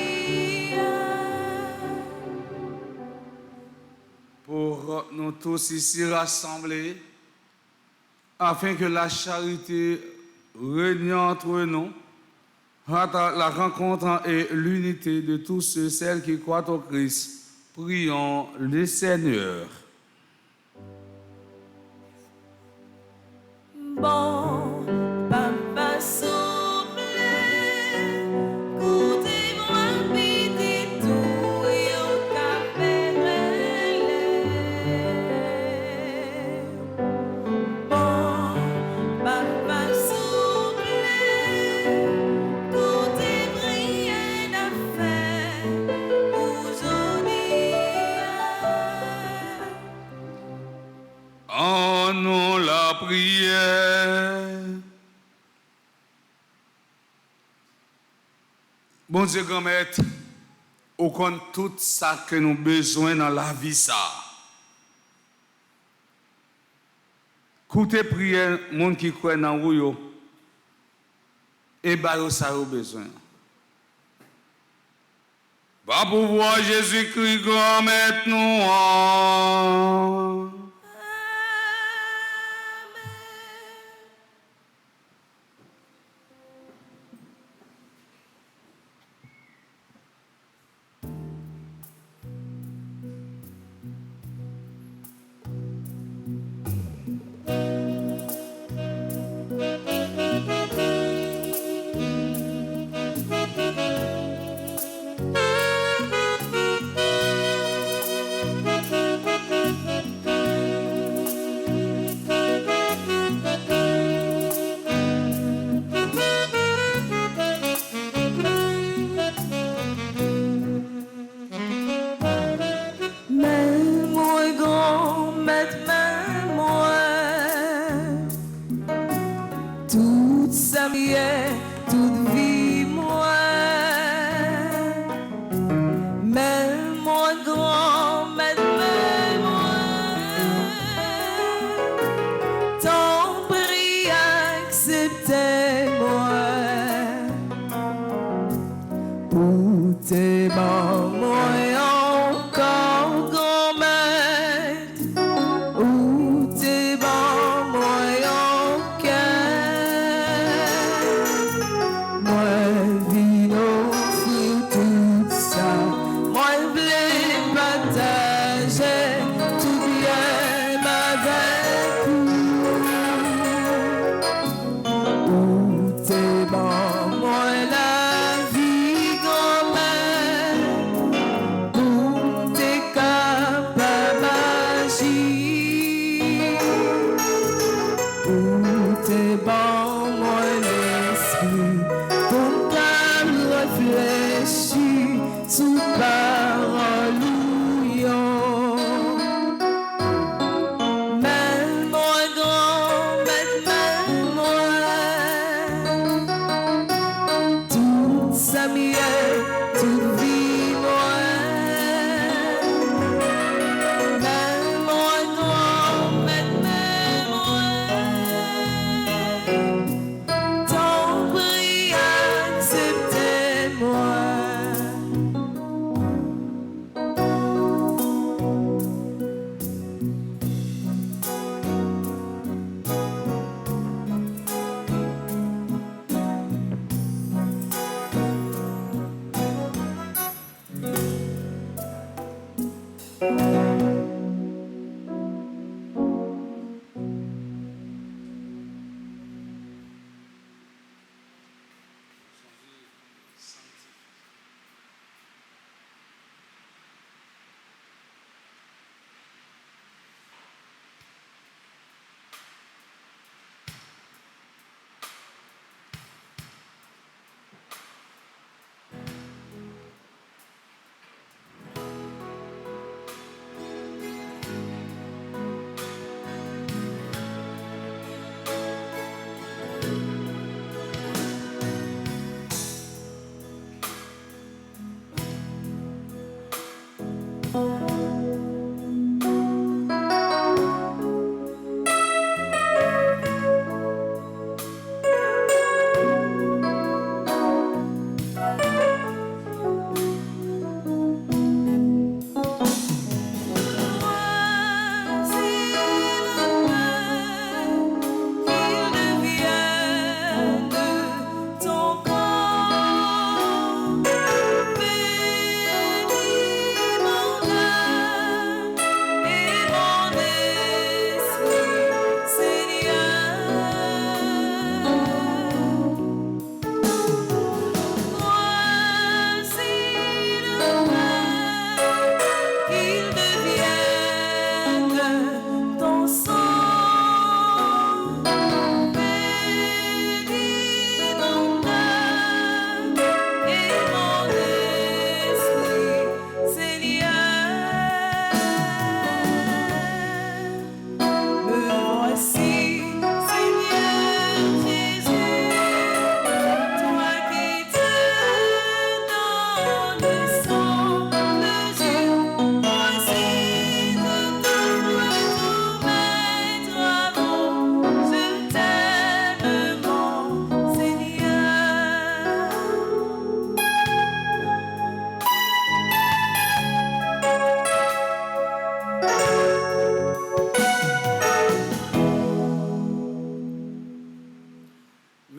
Pour nous tous ici rassemblés, afin que la charité règne entre nous, la rencontre et l'unité de tous ceux, celles qui croient au Christ. Prions le Seigneur. Bon papa souple, côté moi petit tout yo capérelle. Bon papa souple, côté brille n'a fait aujourd'hui. En nous la prière. Bon Dieu, grand maître, au compte tout ça que nous avons besoin dans la vie, ça. Écoutez prière, monde qui croit dans vous, et bah, ça a besoin. Va pouvoir Jésus-Christ, grand maître, nous.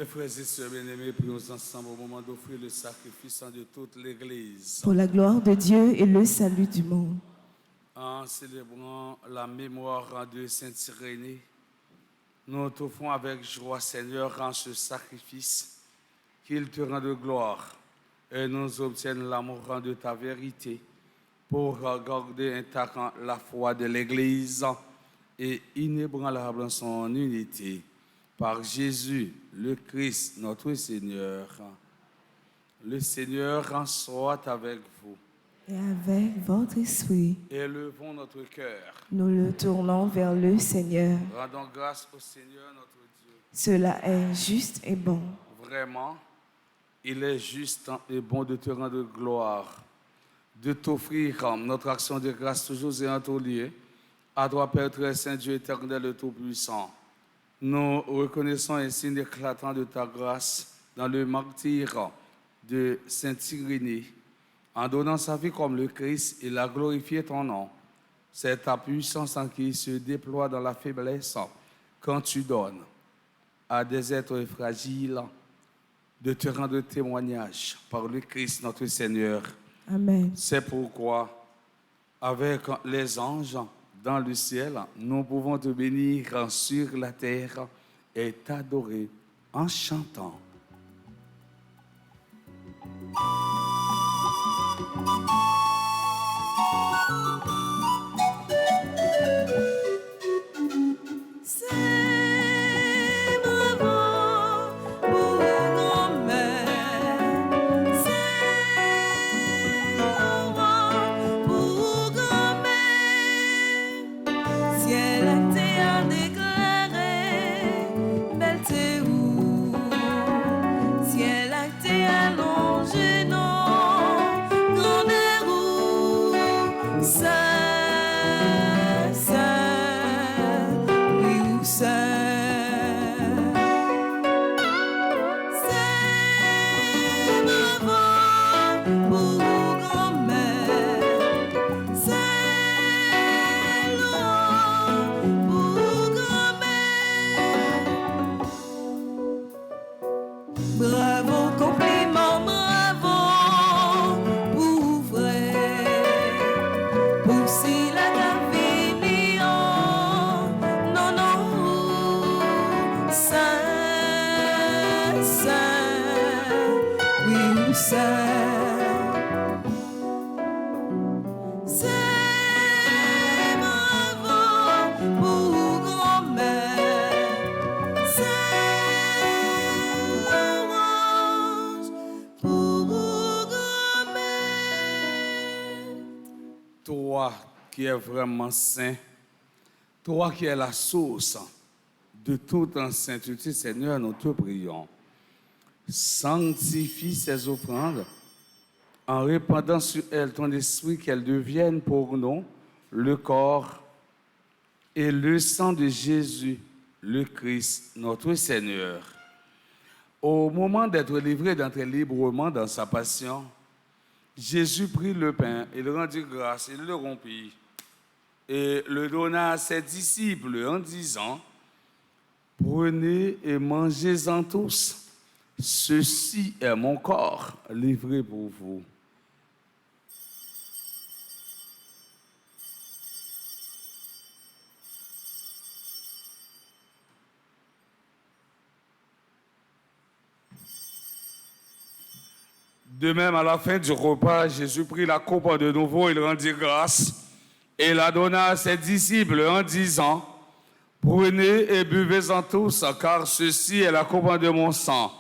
Mes frères et sœurs bien-aimés, prions ensemble au moment d'offrir le sacrifice de toute l'Église. Pour la gloire de Dieu et le salut du monde. En célébrant la mémoire de Sainte Irénée, nous t'offrons avec joie, Seigneur, en ce sacrifice, qu'il te rende gloire et nous obtienne l'amour de ta vérité pour garder intacte la foi de l'Église et inébranlable en son unité. Par Jésus, le Christ, notre Seigneur. Le Seigneur soit avec vous. Et avec votre esprit, Élevons notre cœur. nous le tournons vers le Seigneur. Rendons grâce au Seigneur notre Dieu. Cela est juste et bon. Vraiment, il est juste et bon de te rendre gloire, de t'offrir notre action de grâce toujours et en tout lieu, à toi, Père très saint, Dieu éternel et tout-puissant. Nous reconnaissons un signe éclatant de ta grâce dans le martyre de Sainte Irénée en donnant sa vie comme le Christ, il a glorifié ton nom. C'est ta puissance en qui se déploie dans la faiblesse quand tu donnes à des êtres fragiles de te rendre témoignage par le Christ notre Seigneur. Amen. C'est pourquoi, avec les anges dans le ciel, nous pouvons te bénir sur la terre et t'adorer en chantant. Toi qui es vraiment saint, toi qui es la source de toute sainteté, Seigneur, nous te prions. Sanctifie ces offrandes en répandant sur elles ton esprit, qu'elles deviennent pour nous le corps et le sang de Jésus, le Christ, notre Seigneur. Au moment d'être livré, d'entrer librement dans sa passion, Jésus prit le pain, il rendit grâce, il le rompit et le donna à ses disciples en disant: prenez et mangez-en tous. Ceci est mon corps livré pour vous. De même, à la fin du repas, Jésus prit la coupe de nouveau, il rendit grâce et la donna à ses disciples en disant: prenez et buvez-en tous, car ceci est la coupe de mon sang,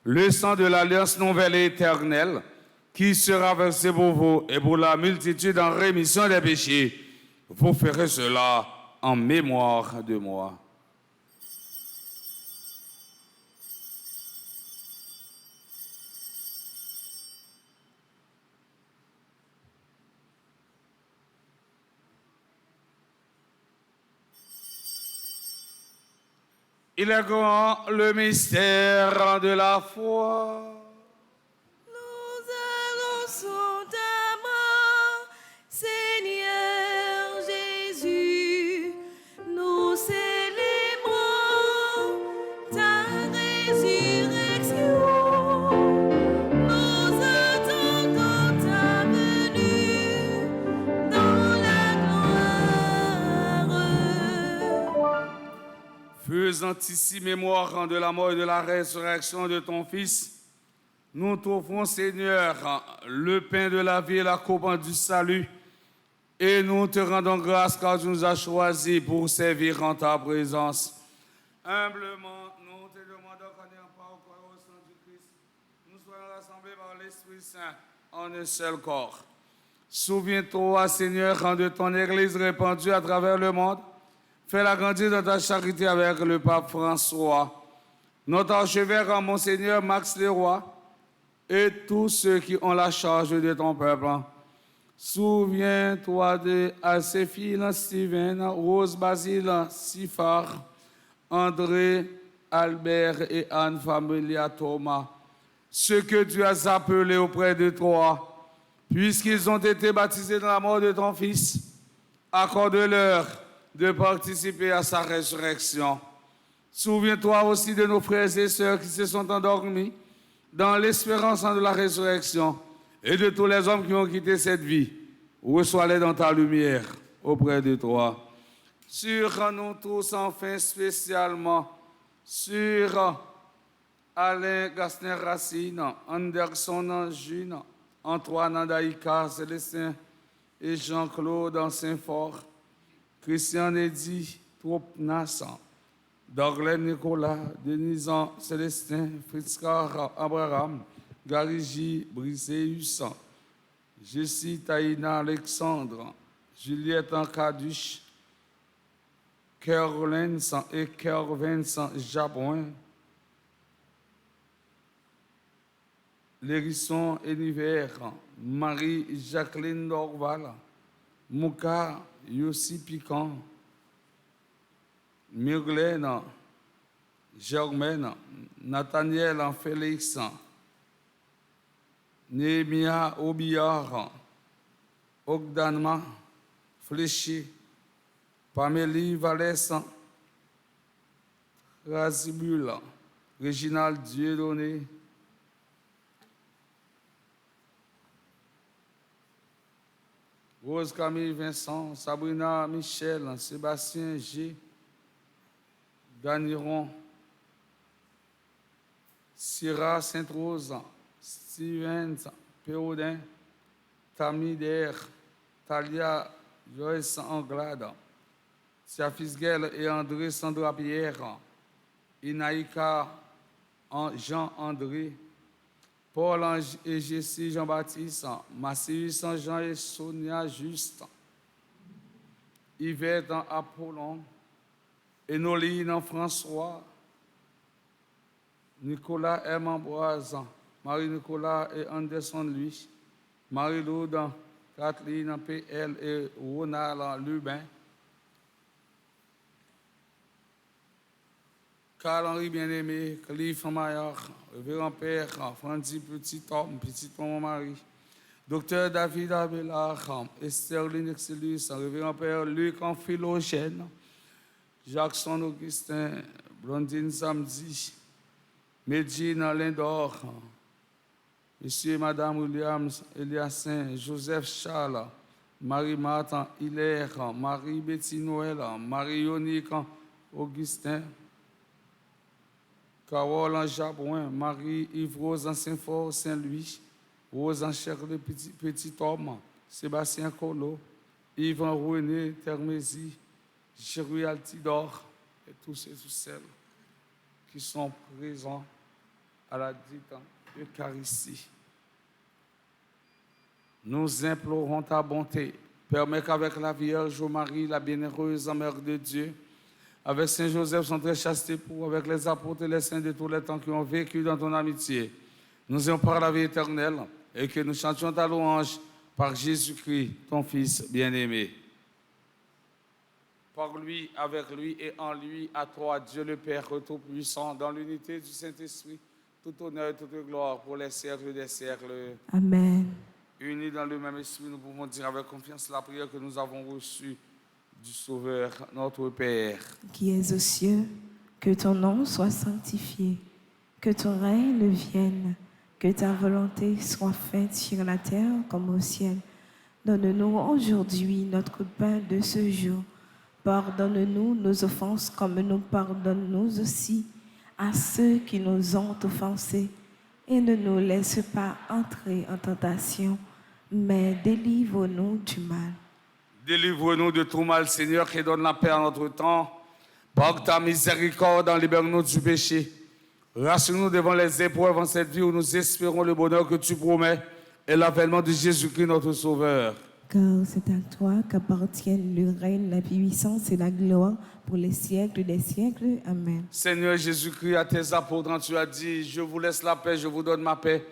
le sang de l'alliance nouvelle et éternelle, qui sera versé pour vous et pour la multitude en rémission des péchés. Vous ferez cela en mémoire de moi. Il est grand le mystère de la foi. Nous annonçons ta mort, Seigneur Jésus. Nous célébrons ta résurrection. Nous attendons ta venue dans la gloire. Faisant ici mémoire de la mort et de la résurrection de ton Fils, nous t'offrons, Seigneur, le pain de la vie et la coupe du salut, et nous te rendons grâce car tu nous as choisis pour servir en ta présence. Humblement, nous te demandons qu'en ayant part au sang du Christ, nous soyons rassemblés par l'Esprit Saint en un seul corps. Souviens-toi, Seigneur, de ton Église répandue à travers le monde. Fais-la grandir dans ta charité avec le pape François, notre archevêque, Monseigneur Max Leroy, et tous ceux qui ont la charge de ton peuple. Souviens-toi de Alcéphine, Steven, Rose, Basile, Sifar, André, Albert et Anne Familia Thomas, ceux que tu as appelés auprès de toi puisqu'ils ont été baptisés dans la mort de ton Fils, accorde-leur de participer à sa résurrection. Souviens-toi aussi de nos frères et sœurs qui se sont endormis dans l'espérance de la résurrection et de tous les hommes qui ont quitté cette vie. Reçois-les dans ta lumière auprès de toi. Sur nous tous, enfin spécialement, sur Alain Gastner-Racine, Anderson June, Antoine Andaïka, Célestin et Jean-Claude Saint-Fort, Christian Eddy Troupnassan, Darlene Nicolas, Denison Célestin, Fritzcar Abraham, Garigi Briseus, Jessie Taïna Alexandre, Juliette Caduche, Caroline et Kervin Jabouin, Lérisson Héniver, Marie-Jacqueline Dorval, Mouka Yossi Piquant, Myrlène Germaine, Nathaniel Félix, Néhémia Obillard, Ogdanma Fléché, Pamélie Vallès, Razibul, Réginald Dieudonné, Rose Camille Vincent, Sabrina Michel, Sébastien G, Ganiron, Syrah Sainte-Rose, Steven Pérodin, Tamider, Talia Joyce Anglade, Tia Fisguel et André Sandra Pierre, Inaïka Jean-André, Paul et Jessie Jean-Baptiste, Massius Jean et Sonia Juste, Yvette Apollon, Enoline François, Nicolas M. Ambroise, Marie-Nicolas et Anderson Louis, Marie-Loude, Kathleen P.L. et Ronald Lubin, Carl-Henri Bien-Aimé, Cliff Maillard, Révérend Père, Frandy Petit-Homme, Petite-Maman Marie, Docteur David Abelard, Estherline Excellus, Révérend Père Luc Philogène, Jackson Augustin, Blondine Samedi, Medjine Lindor, Monsieur et Madame Williams, Eliassin, Joseph Charles, Marie-Marthe Hilaire, Marie-Betty Noël, Marie-Yonique Augustin, Carole Jabouin, Marie-Yves Rose Saint-Fort Saint-Louis, Rose Cherle Petit Homme, Sébastien Colo, Yvan René Termézy, Jéruy Altidor et tous et toutes celles qui sont présents à la dite Eucharistie. Nous implorons ta bonté. Permets qu'avec la Vierge Marie, la bienheureuse Mère de Dieu, avec Saint Joseph, son très chaste époux, avec les apôtres et les saints de tous les temps qui ont vécu dans ton amitié, nous ayons par la vie éternelle et que nous chantions ta louange par Jésus-Christ, ton Fils bien-aimé. Par lui, avec lui et en lui, à toi, Dieu le Père Tout-Puissant, dans l'unité du Saint-Esprit, tout honneur et toute gloire pour les siècles des siècles. Amen. Unis dans le même esprit, nous pouvons dire avec confiance la prière que nous avons reçue du Sauveur, notre Père. Qui es aux cieux, que ton nom soit sanctifié, que ton règne vienne, que ta volonté soit faite sur la terre comme au ciel. Donne-nous aujourd'hui notre pain de ce jour. Pardonne-nous nos offenses comme nous pardonnons aussi à ceux qui nous ont offensés. Et ne nous laisse pas entrer en tentation, mais délivre-nous du mal. Délivre-nous de tout mal, Seigneur, qui donne la paix à notre temps. Par ta miséricorde, libère-nous du péché. Rassure-nous devant les épreuves en cette vie où nous espérons le bonheur que tu promets et l'avènement de Jésus-Christ, notre Sauveur. Car c'est à toi qu'appartiennent le règne, la puissance et la gloire pour les siècles des siècles. Amen. Seigneur Jésus-Christ, à tes apôtres, tu as dit, je vous laisse la paix, je vous donne ma paix.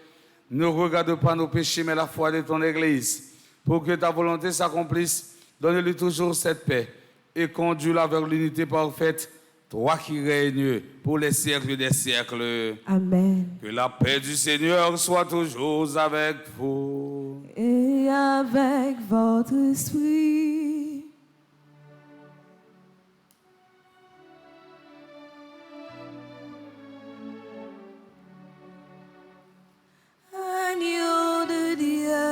Ne regarde pas nos péchés, mais la foi de ton Église. Pour que ta volonté s'accomplisse, donne-lui toujours cette paix et conduis-la vers l'unité parfaite, toi qui règnes pour les siècles des siècles. Amen. Que la paix du Seigneur soit toujours avec vous. Et avec votre esprit. Agneau de Dieu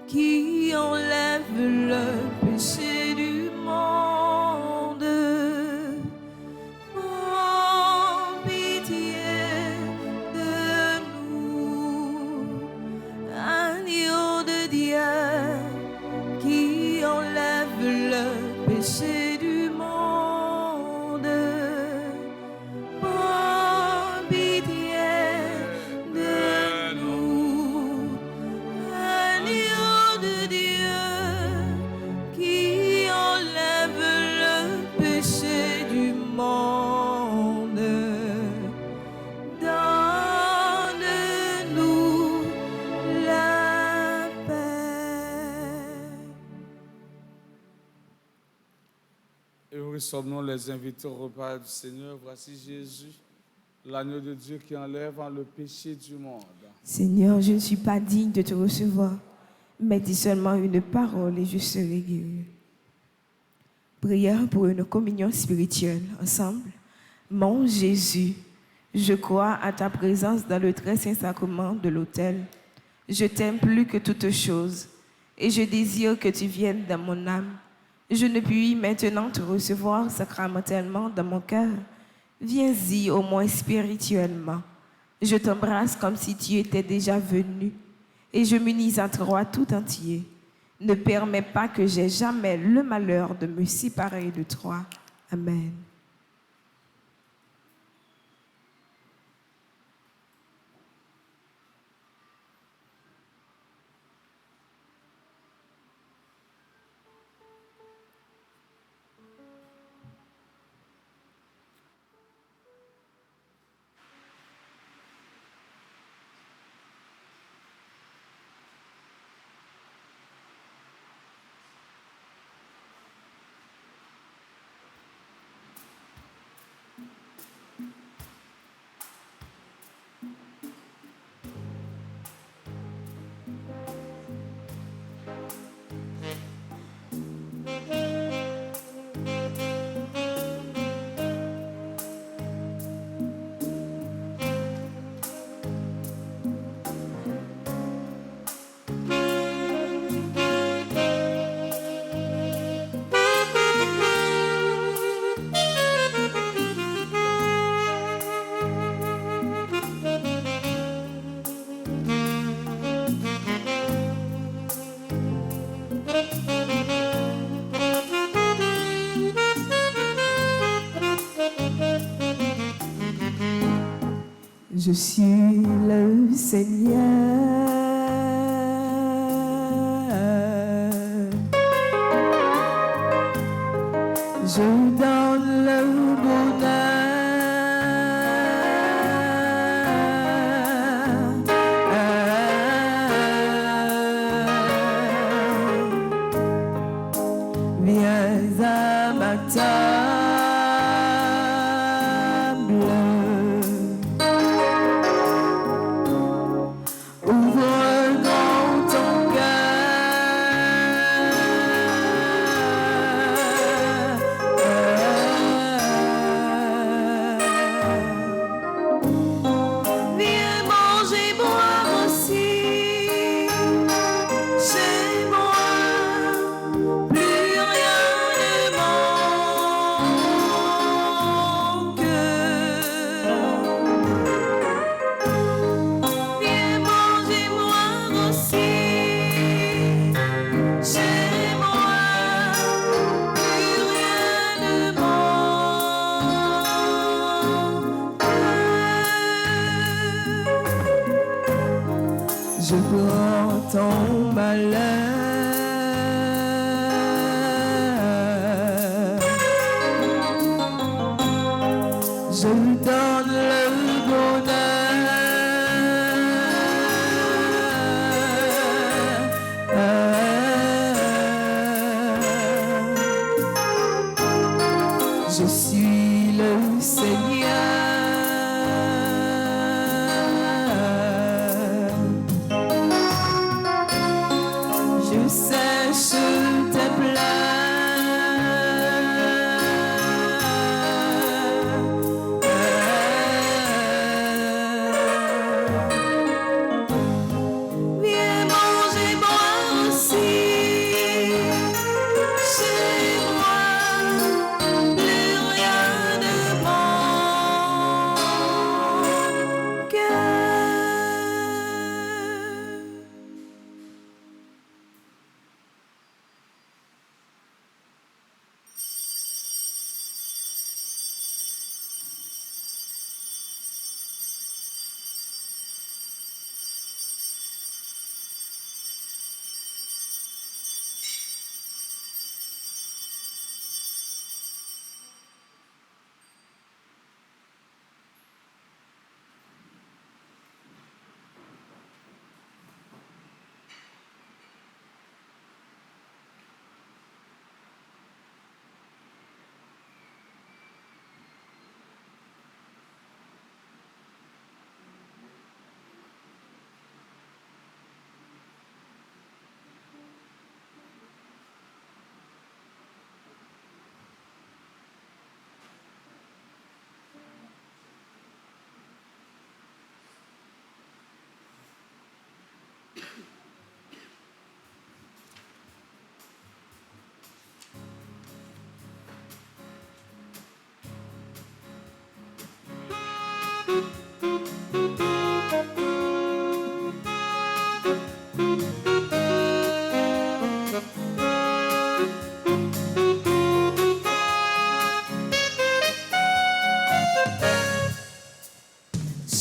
qui enlève le péché du monde, prends pitié de nous. Agneau de Dieu qui enlève le péché du monde, prends pitié de nous. Agneau de Dieu qui enlève le péché du monde, donne-nous la paix. Et nous sommes les invités au repas du Seigneur. Voici Jésus, l'agneau de Dieu qui enlève le péché du monde. Seigneur, je ne suis pas digne de te recevoir, mais dis seulement une parole et je serai guéri. Prière pour une communion spirituelle ensemble. Mon Jésus, je crois à ta présence dans le très saint sacrement de l'autel. Je t'aime plus que toute chose et je désire que tu viennes dans mon âme. Je ne puis maintenant te recevoir sacramentellement dans mon cœur. Viens-y au moins spirituellement. Je t'embrasse comme si tu étais déjà venu et je m'unis à toi tout entier. Ne permets pas que j'aie jamais le malheur de me séparer de toi. Amen. Je suis le Seigneur. Je donne le bonheur. Viens à ma table. Je prends ton malheur. Je lui donne le bonheur. Je suis le Seigneur. sèche tes pleurs. Viens manger, boire aussi chez moi, plus rien ne manque.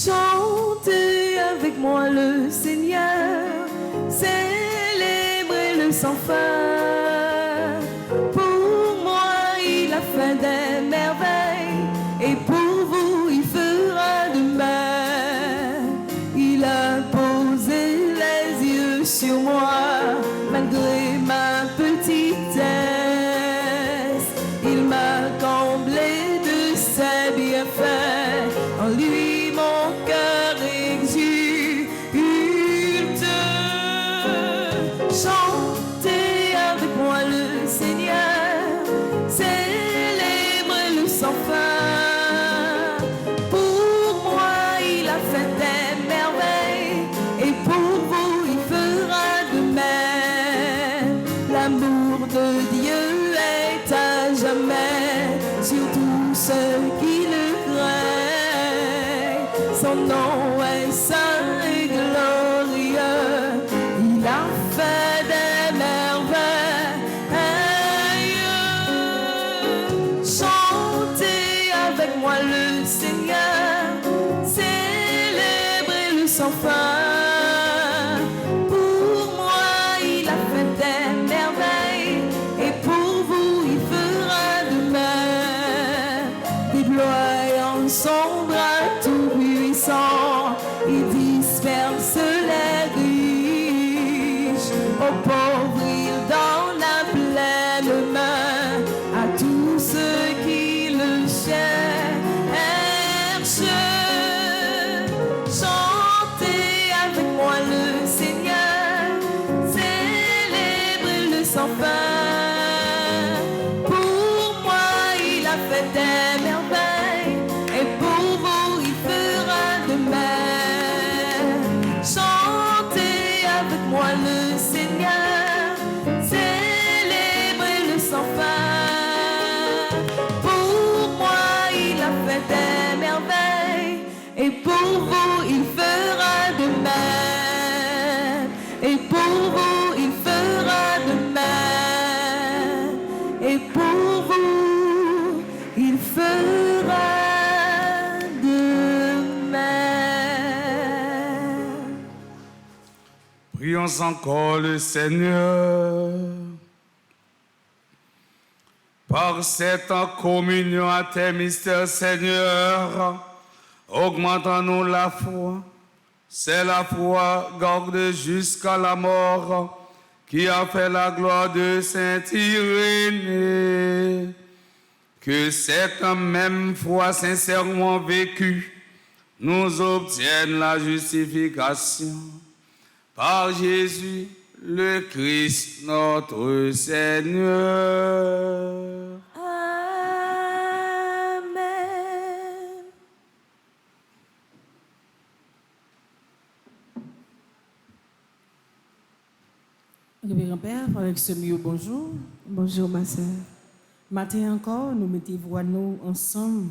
Chantez avec moi le Seigneur, célébrez-le sans fin. Pour moi, il a fait des merveilles, et pour vous, il fera demain. Il a posé les yeux sur moi, malgré ma petitesse. Il m'a comblé de ses bienfaits. En lui, mon cœur exulte. Chantez avec moi le Seigneur, célébrez-le sans fin. Pour moi, il a fait des merveilles, et pour vous, il fera demain. L'amour de Dieu est à jamais sur tous ceux qui le craignent. Son nom est saint et glorieux. Il a fait des merveilles. Chantez avec moi le Seigneur, célébrez-le sans fin. Pour moi, il a fait des merveilles, et pour vous, il fera demain. Déployant son bras tout-puissant, il disperse les riches. Aux pauvres, il donne la pleine main à tous ceux qui le cherchent. Chantez avec moi le Seigneur, célébrez-le sans fin. Pour moi, il a fait des merveilles, et pour vous, il fera demain. Chantez avec moi le Seigneur, célébrez-le sans fin. Pour moi, il a fait des merveilles, et pour vous, il fera demain. Et pour vous, il fera demain. Et pour vous, il fera demain. Prions encore le Seigneur. Par cette communion à tes mystères, Seigneur, augmentons-nous la foi. C'est la foi gardée jusqu'à la mort qui a fait la gloire de Saint Irénée. Que cette même foi sincèrement vécue nous obtienne la justification. Par Jésus, le Christ notre Seigneur. Amen. Révérend Père, avec ce mieux bonjour. Bonjour ma sœur. Matin encore, nous mettons voix nous ensemble,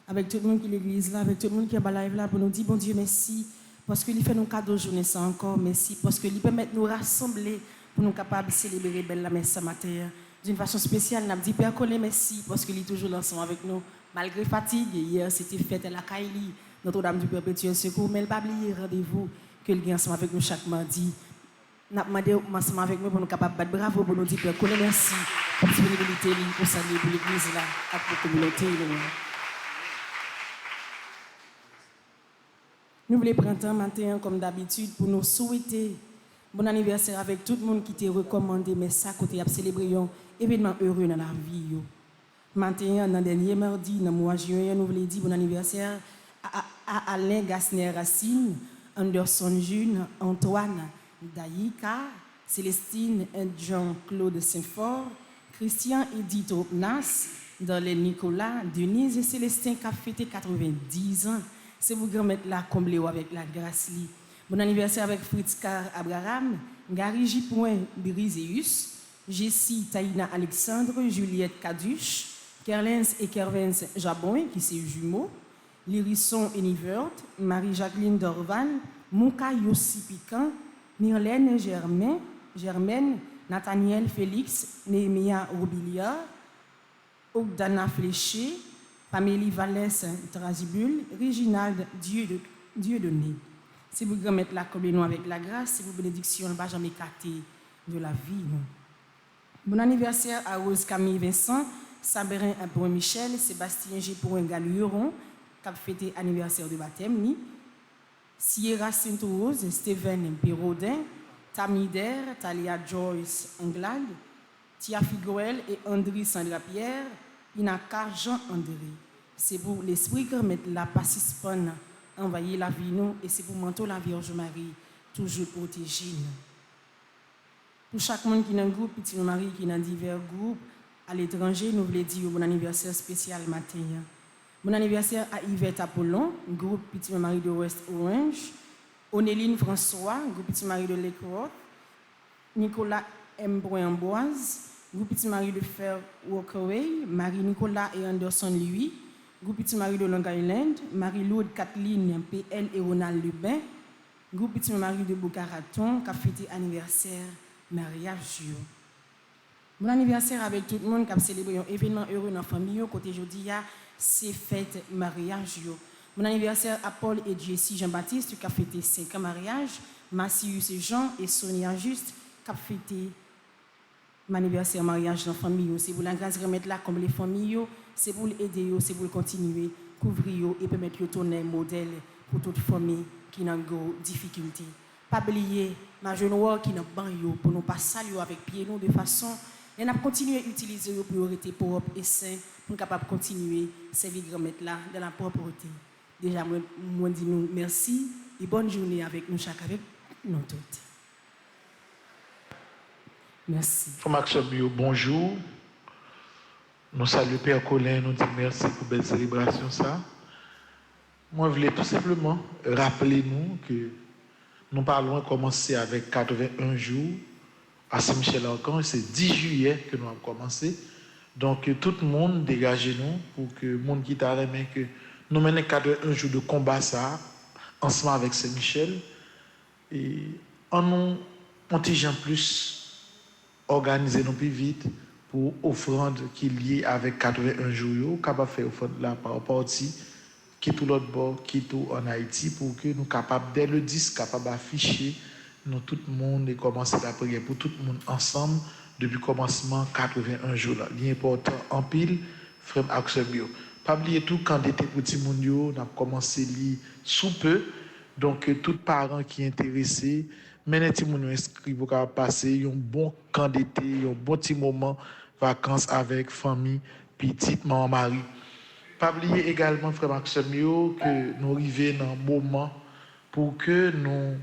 avec tout le monde qui est l'église là, avec tout le monde qui est à la live là, pour nous dire, bon Dieu, merci, parce qu'il fait nos cadeaux journée ça encore, merci, parce qu'il permet de nous rassembler pour nous capables de célébrer belle la messe ce matin. D'une façon spéciale, nous avons dit, Père Collet, merci, parce qu'il est toujours ensemble avec nous, malgré fatigue. Hier, c'était fête à la Kaili, Notre-Dame du Perpétuel Secours, mais il n'a pas oublié rendez-vous que le ensemble avec nous chaque mardi. Nous avons demandé ensemble avec nous pour nous capables de battre bravo, pour nous dire, Père Collet, merci. Pour la disponibilité pour saluer pour l'église là, avec la communauté. Nous voulons prendre un matin comme d'habitude pour nous souhaiter bon anniversaire avec tout le monde qui t'a recommandé, mais ça, côté à célébrer un événement heureux dans la vie. Matin, dans le dernier mardi, dans le mois de juin, nous voulons dire bon anniversaire à Alain Gasner Racine, Anderson June, Antoine Daïka, Célestine et Jean-Claude Saint-Fort, Christian Edith Nas, dans les Nicolas, Denise et Célestin qui a fêté 90 ans. C'est vous grand-mère là comblé avec la grâce. Bon anniversaire avec Fritz Car Abraham, Gary J. Briseus, Jessie Taïna Alexandre, Juliette Caduche, Kerlens et Kervens Jabon, qui sont jumeaux, Lyrisson Enivert, Marie-Jacqueline Dorvan, Mouka Yossi Piquant, Myrlène Germaine, Nathaniel Félix, Néhémia Robiliard, Ogdana Fléché, Pamélie Vallès Trasibule, Réginald Dieudonné. Si vous remettez la communion avec la grâce, si vous bénédiction, ne va jamais écarter de la vie. Non? Bon anniversaire à Rose Camille Vincent, Sabrin pour Michel, Sébastien G pour un Galuron, qui a fêté anniversaire de baptême, ni Sierra Sainte-Rose, Steven Pérodin, Tamider, Talia Joyce Anglade, Tia Figuel et André Sandra Pierre, Inaka Jean-André. C'est pour l'esprit que mettre la participant envahir la vie nous et c'est pour manteau la Vierge Marie toujours protéger nous. Pour chaque monde qui est dans un groupe, petit Marie qui est dans divers groupes à l'étranger, nous voulons dire bon anniversaire spécial matin. Bon anniversaire à Yvette Apollon, groupe Petit Marie de West Orange, Onéline François, groupe Petit Marie de Lakeworth, Nicolas M. Amboise, groupe Petit Marie de Fair Walkaway, Marie-Nicolas et Anderson Louis, groupe Petit Marie de Long Island, Marie-Laude Kathleen PL et Ronald Lubin, groupe Petit Marie de Bocaraton, qui a fêté anniversaire mariage. Bon anniversaire avec tout le monde qui a célébré un événement heureux dans la famille, côté jeudi, c'est fête mariage. Mon anniversaire à Paul et Jessie Jean-Baptiste qui a fêté 5 ans mariage, Massius et Jean et Sonia Juste qui a fêté mon anniversaire mariage dans la famille. C'est pour la grâce de remettre là comme les familles, c'est pour aider, c'est pour continuer, couvrir et permettre de tourner un modèle pour toute famille qui n'a pas de difficultés. Pas oublier ma jeune qui n'a pas pour nous pas saluer avec pied nous de façon et on a continué à utiliser les priorités propres et saines pour nous capable continuer à servir grand-mère là dans la propreté. Déjà moi dis nous merci et bonne journée avec nous chaque avec nous toutes. Merci. Maxime, bonjour. Nous saluons Père Colin, nous disons merci pour belle célébration ça. Moi, je voulais tout simplement rappeler nous que nous parlons commencer avec 81 jours à Saint-Michel-Archange, c'est 10 juillet que nous avons commencé. Donc tout le monde dégagez-nous pour que le monde qui t'a aimé que nous menons 81 jours de combat ça ensemble avec Saint-Michel et en nous contingent plus organiser nous plus vite pour offrande qui est liée avec 81 jours capable faire offrande là par partie qui tout l'autre bord qui tout en Haïti pour que nous capables dès le 10 capable d'afficher nous tout le monde et commencer la prière pour tout le monde ensemble depuis commencement 81 jours là. L'important en pile frère Axel Bio. Pas oublier tout quand était petit monde yo, on a commencé li sous peu. Donc tout parent qui est intéressé, mais petit monde inscrit pour passer un bon camp d'été, un bon petit moment vacances avec famille, petite maman Marie. Pas oublier également frère Axel Bio que nous arriver dans un moment pour que nous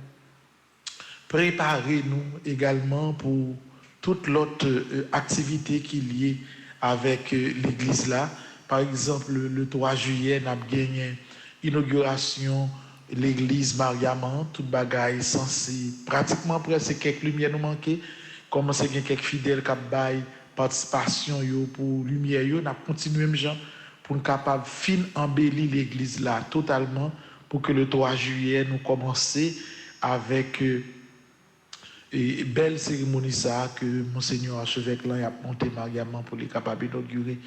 préparez-nous également pour toute l'autre activité qui est liée avec l'église là. Par exemple, le 3 juillet, nous avons gagné inauguration l'église Mariaman, toute bagaille censée pratiquement presque quelques lumières nous manquer. Comme c'est quelques fidèles qui ont participation pour lumière, nous avons continué même gens pour nous capable fin embellir l'église là totalement pour que le 3 juillet nous commencer avec et belle cérémonie ça que Monseigneur archevêque là a monté Mariaman pour les capables d'inaugurer.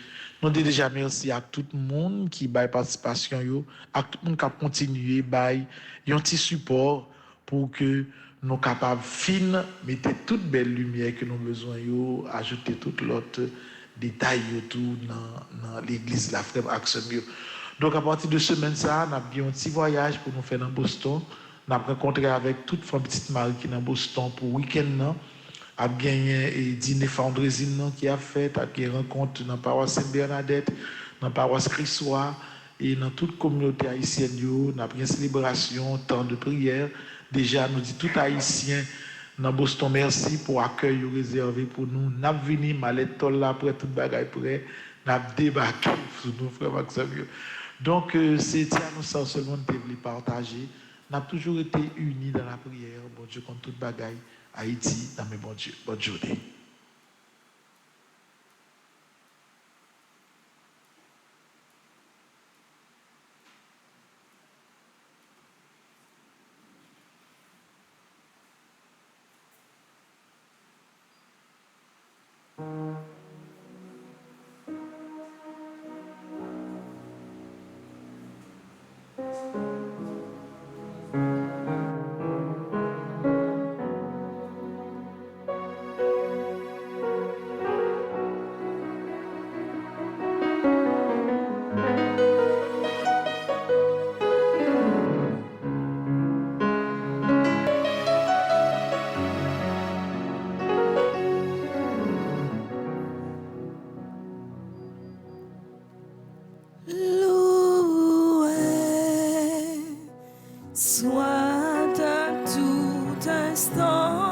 Nous disons déjà merci à tout le monde qui a participation yo, à tout le monde qui a continué bail un petit support pour que nous capables fin mettre toute belle lumière que nous besoin yo, ajouter tout l'autre détail tout dans l'église la frère Action. Donc à partir de semaine ça, on a bien un petit voyage pour nous faire dans Boston. On a rencontré avec toute la petite Marie qui est dans Boston pour le week-end. On a gagné un dîner fundraising qui a fait, on a gagné rencontre dans la paroisse Sainte-Bernadette, dans la paroisse Christois et dans toute la communauté haïtienne. On a pris une célébration, temps de prière. Déjà, nous dit tout haïtien dans Boston, merci pour l'accueil réservé pour nous. Nous avons venu, malette là après toute bagaille prêt, nous avons débarqué sur nos frères Maxime. Donc, c'est à nous ça seulement de partager. Nous avons toujours été unis dans la prière. Bon Dieu, contre toute bagaille. Haïti, dans mes bon Dieu. Bonne journée. soit à tout instant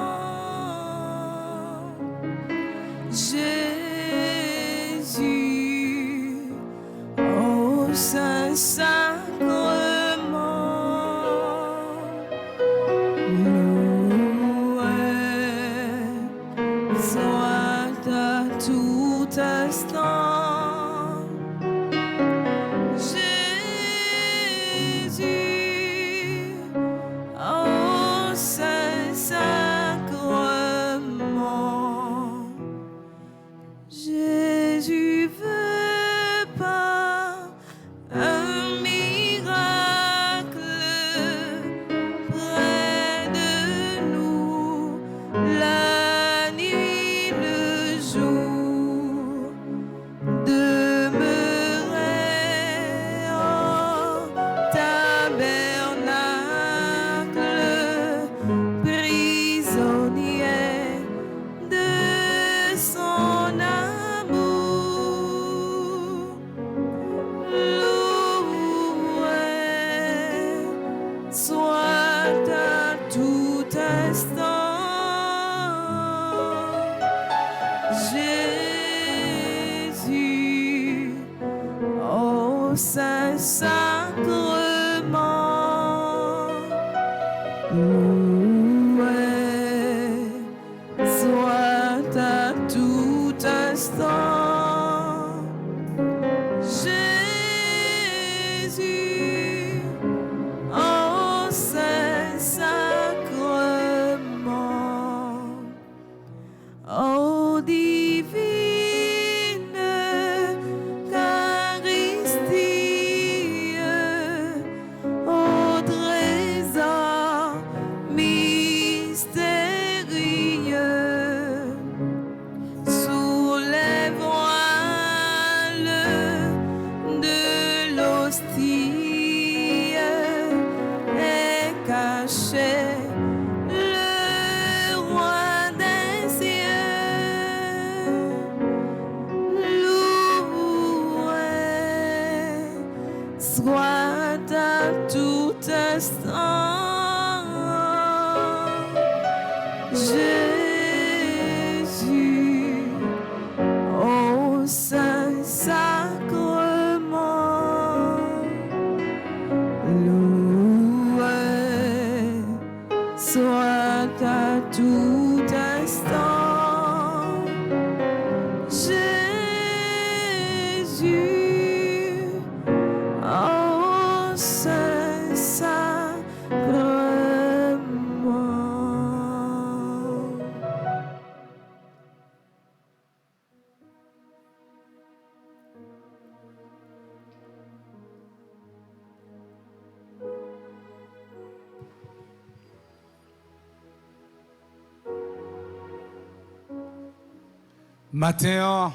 Matin,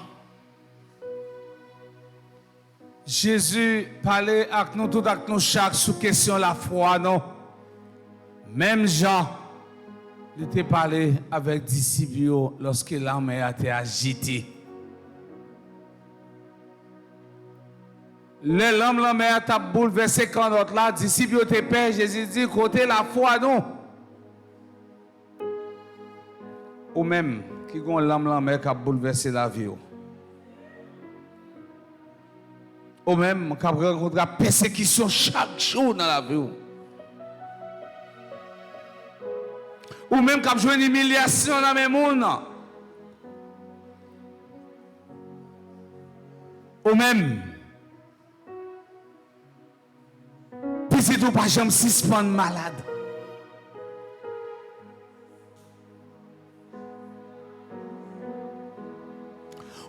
Jésus parlait avec nous tout avec nous chaque sous question la foi, non? Même Jean, il était parlé avec disciples lorsque la mer a été agitée. Le l'homme la mer a bouleversé quand l'autre là, disciples étaient peur, Jésus dit côté la foi, non? Ou même qui ont l'âme la mer qui a bouleversé la vie. Ou même qui a rencontré la persécution chaque jour dans la vie. Ou même qui a joué une humiliation dans le monde. Ou même, puis c'est tout pas jamais suspendre malade.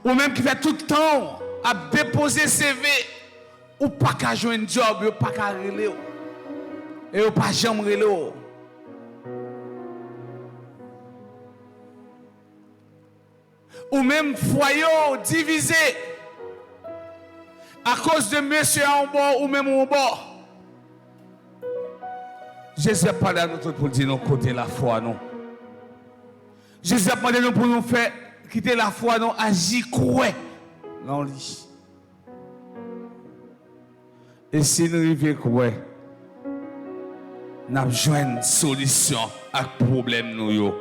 Ou même qui fait tout le temps à déposer CV, ou pas qu'à jouer un job, ou pas qu'à relais, et ou pas jamais relais. Ou même foyer divisé à cause de monsieur en bas ou même en bas. Jésus a parlé à nous tous pour dire nous côté la foi, non. Jésus a parlé à nous pour nous faire quitter la foi, non, agir quoi dans lui. Et si nous arrivons quoi, nous avons besoin une solution à ce problème nous.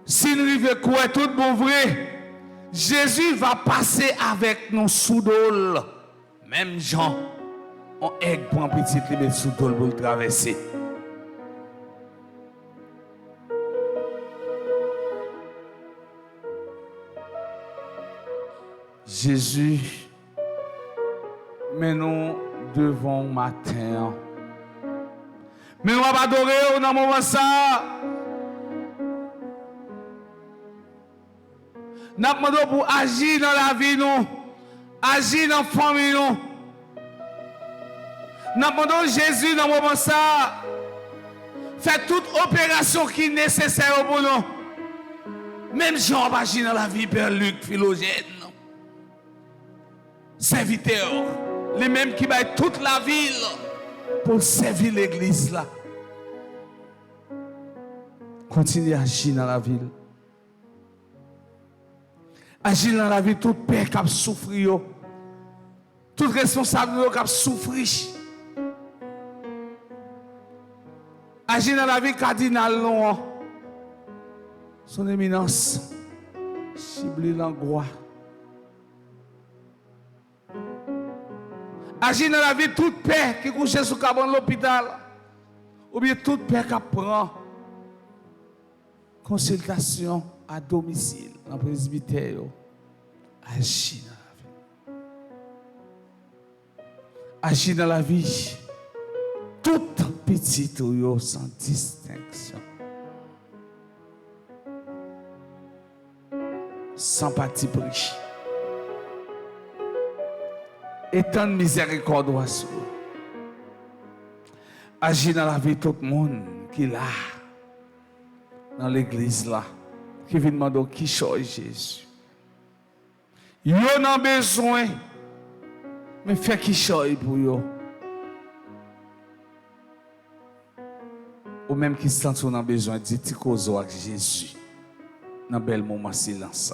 Si nous arrivons quoi, tout bon vrai, Jésus va passer avec nos sous-dol. Même Jean, on aide pour un petit libé sous-dol pour le traverser. Jésus, mais nous devons matin. Mais on va adorer dans le moment ça. Nous demandons pour agir dans la vie, nous, agir dans la famille. Nous demandons Jésus dans le moment ça. Faire toute opération qui est nécessaire pour nous. Même Jean va agir dans la vie, Père Luc, Philogène. Serviteurs, les mêmes qui battent toute la ville pour servir l'église là. Continuez à agir dans la ville. Agir dans la vie, tout père qui a souffert, tout responsable qui a souffert. Agir dans la vie cardinal, non. Son éminence, Chibli Langlois. Agir dans la vie, tout père qui couche sous cabane de l'hôpital, ou bien tout père qui prend consultation à domicile, dans le presbytère, agir dans la vie. Agir dans la vie, tout petit sans distinction, sans parti pris. Étendre miséricorde à soi. Agir dans la vie de tout le monde qui est là, dans l'église là, qui vient demander qui choisit Jésus. Ils ont besoin, mais fait qui choisit pour eux. Ou même qui sentent qu'on a besoin de dire cause avec Jésus. Dans un bel moment silence.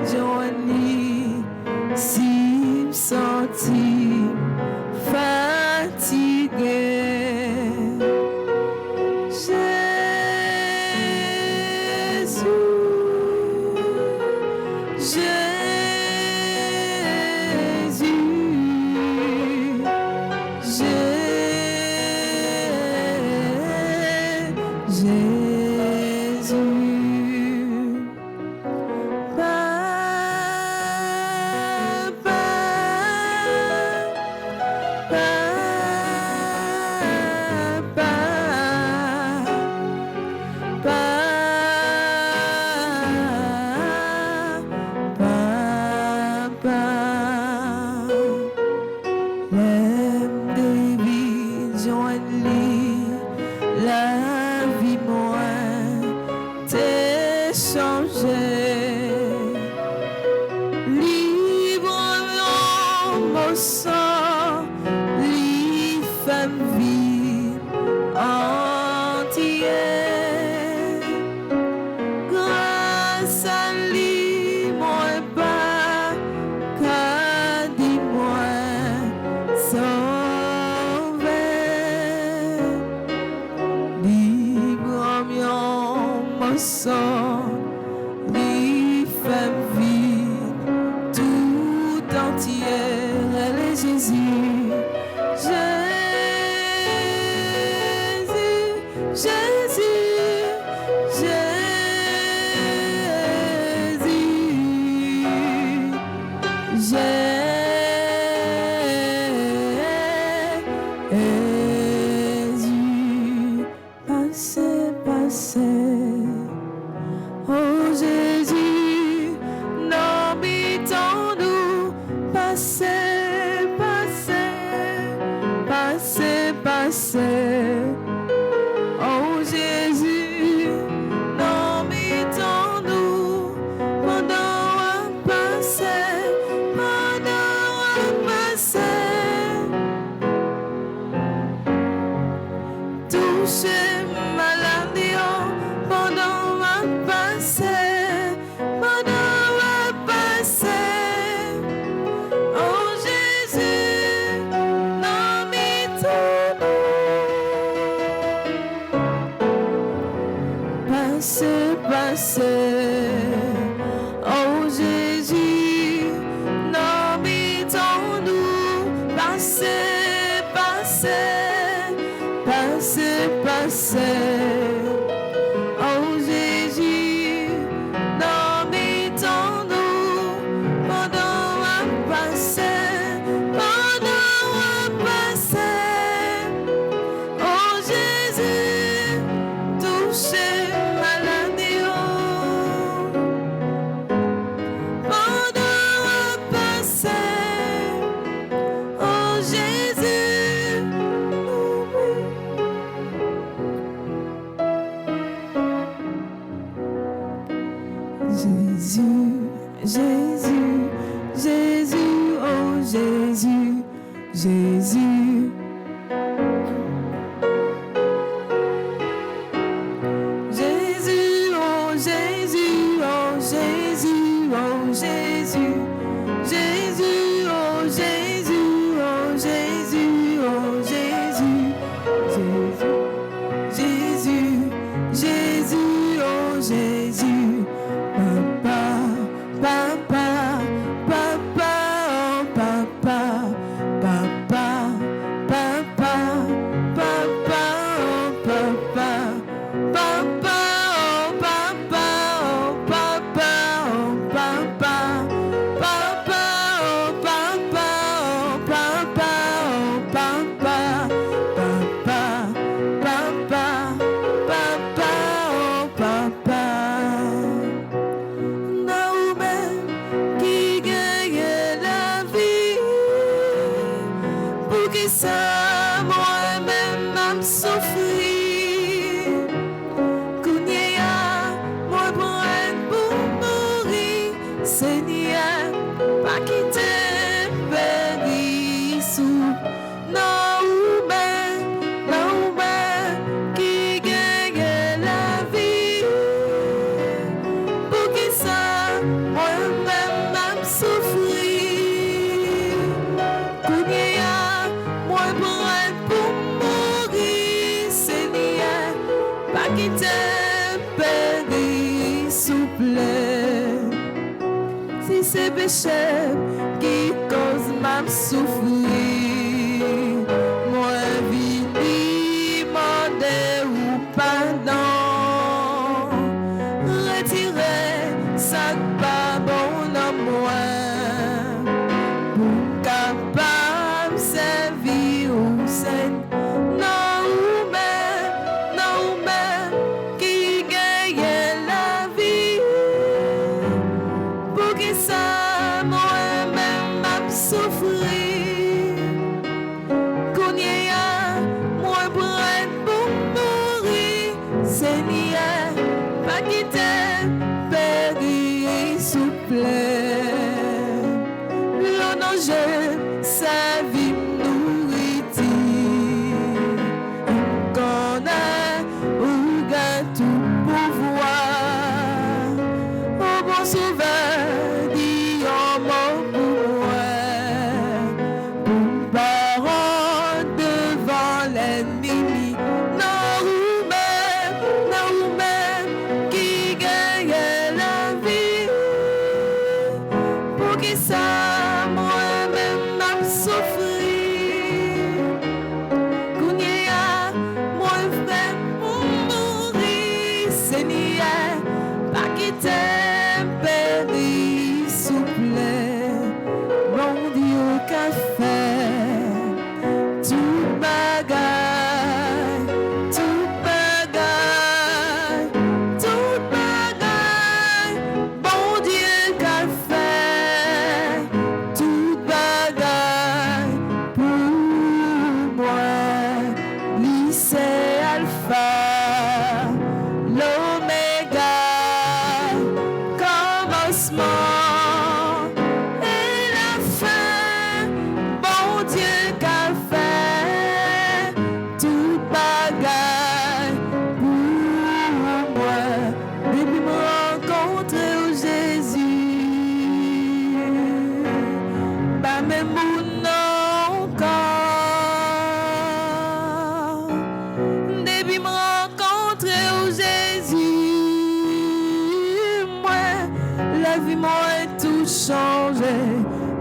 joigny, si senti fatigué. Pour qui ça, moi-même c'est péché qui cause ma souffrir. Moi, vini, demander ou pardon. Retirer ça pas bon en moi. Pour capable servir au Seigneur.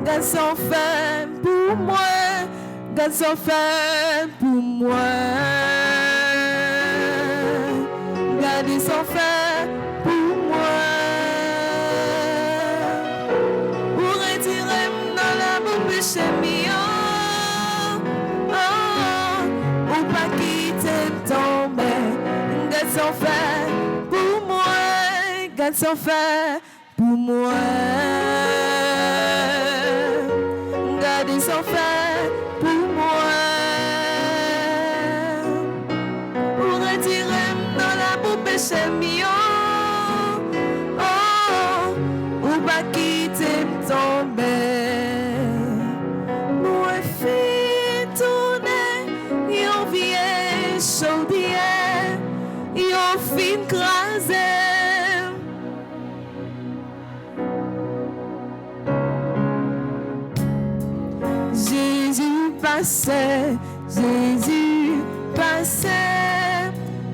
Garçon fait pour moi, garçon fait pour moi. Gardez son fait pour moi. Pour retirer dans la boue péché mien. Ou pas quitter tomber. Garçon fait pour moi, garçon fait pour moi. Gardez son fait pour moi. Pour retirer dans la boue péché mien. Ou pas quitter tomber. Moi fille tourner, yon vieille chaudière, yon fin crasé. Jésus passait,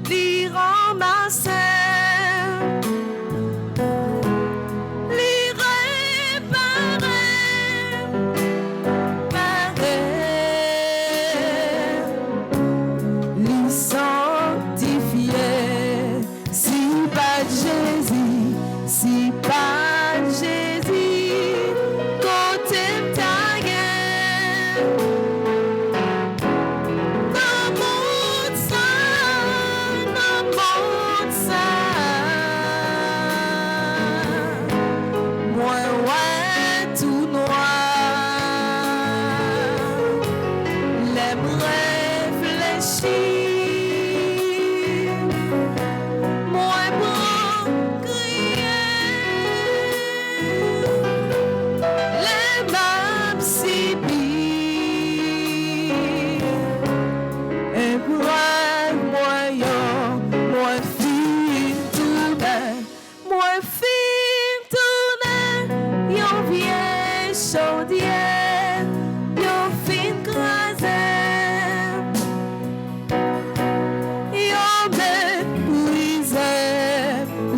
l'y ramassait, l'y réparait, l'y sanctifiait. Si pas de Jésus, si pas de Jésus, côté taillé.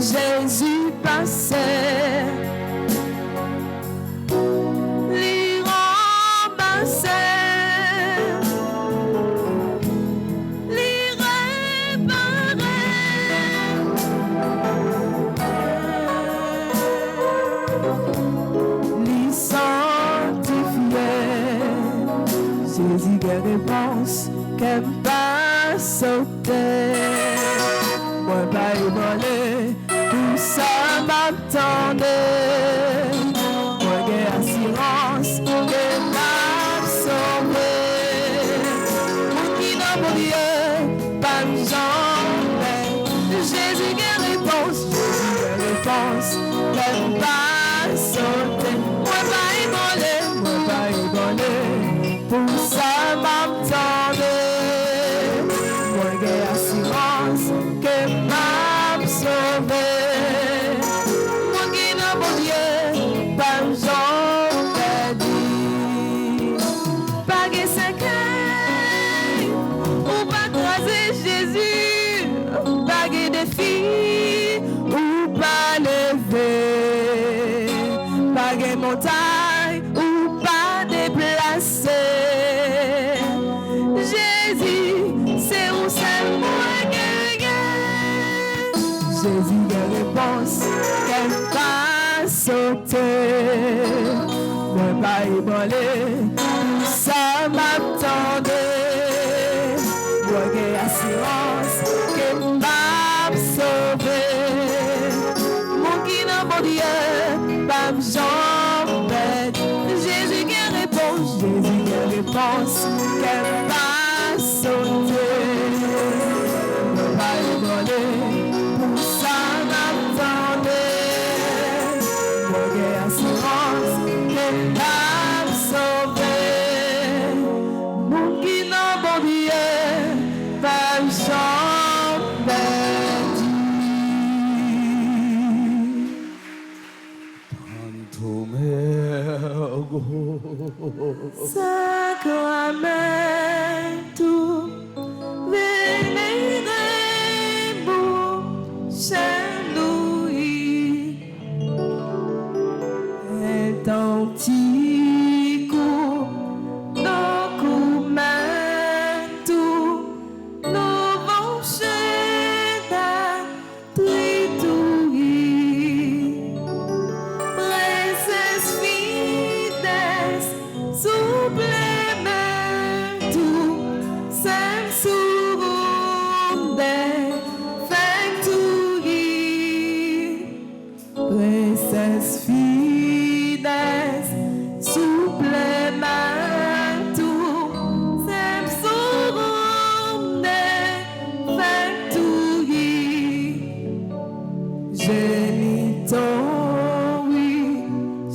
Jésus passait, réponse qu'elle pas sauter. Moi pas évoluer, tout ça m'attendait. Moi j'ai assurance qu'elle m'a sauvé. Mon qui n'a pas Dieu, pas de jamais. Jésus qui réponse, qu'elle pas sauter. Moi pas évoluer, pour ça m'attendait. Moi j'ai assurance que m'a sauvé. Moi qui n'a pas Dieu, pas jamais dit. Pas de secret, ou pas croiser Jésus, pas de défi, ou pas lever, pas de montagne, ou pas déplacer. Jésus, c'est où c'est moi Jésus de réponse, qu'elle va sauter. Moi pas évoluer, ça m'attendait. Moi j'ai assurance qu'elle m'a sauvé. Mon qui n'a pas Dieu, pas me jamais. Jésus qui réponse, qu'elle va sauter. Moi pas évoluer, pour ça m'attendait. Moi j'ai assurance qu'elle va me sauver. Mon qui n'a pas Dieu, pas me jamais dit. Sacramento, venerable Saint-Louis, est antico, documento, novo cheda, trituri, preces fides, suplemento, sensurum de facturi, preces fides, suplemento, sensurum de facturi, genitori,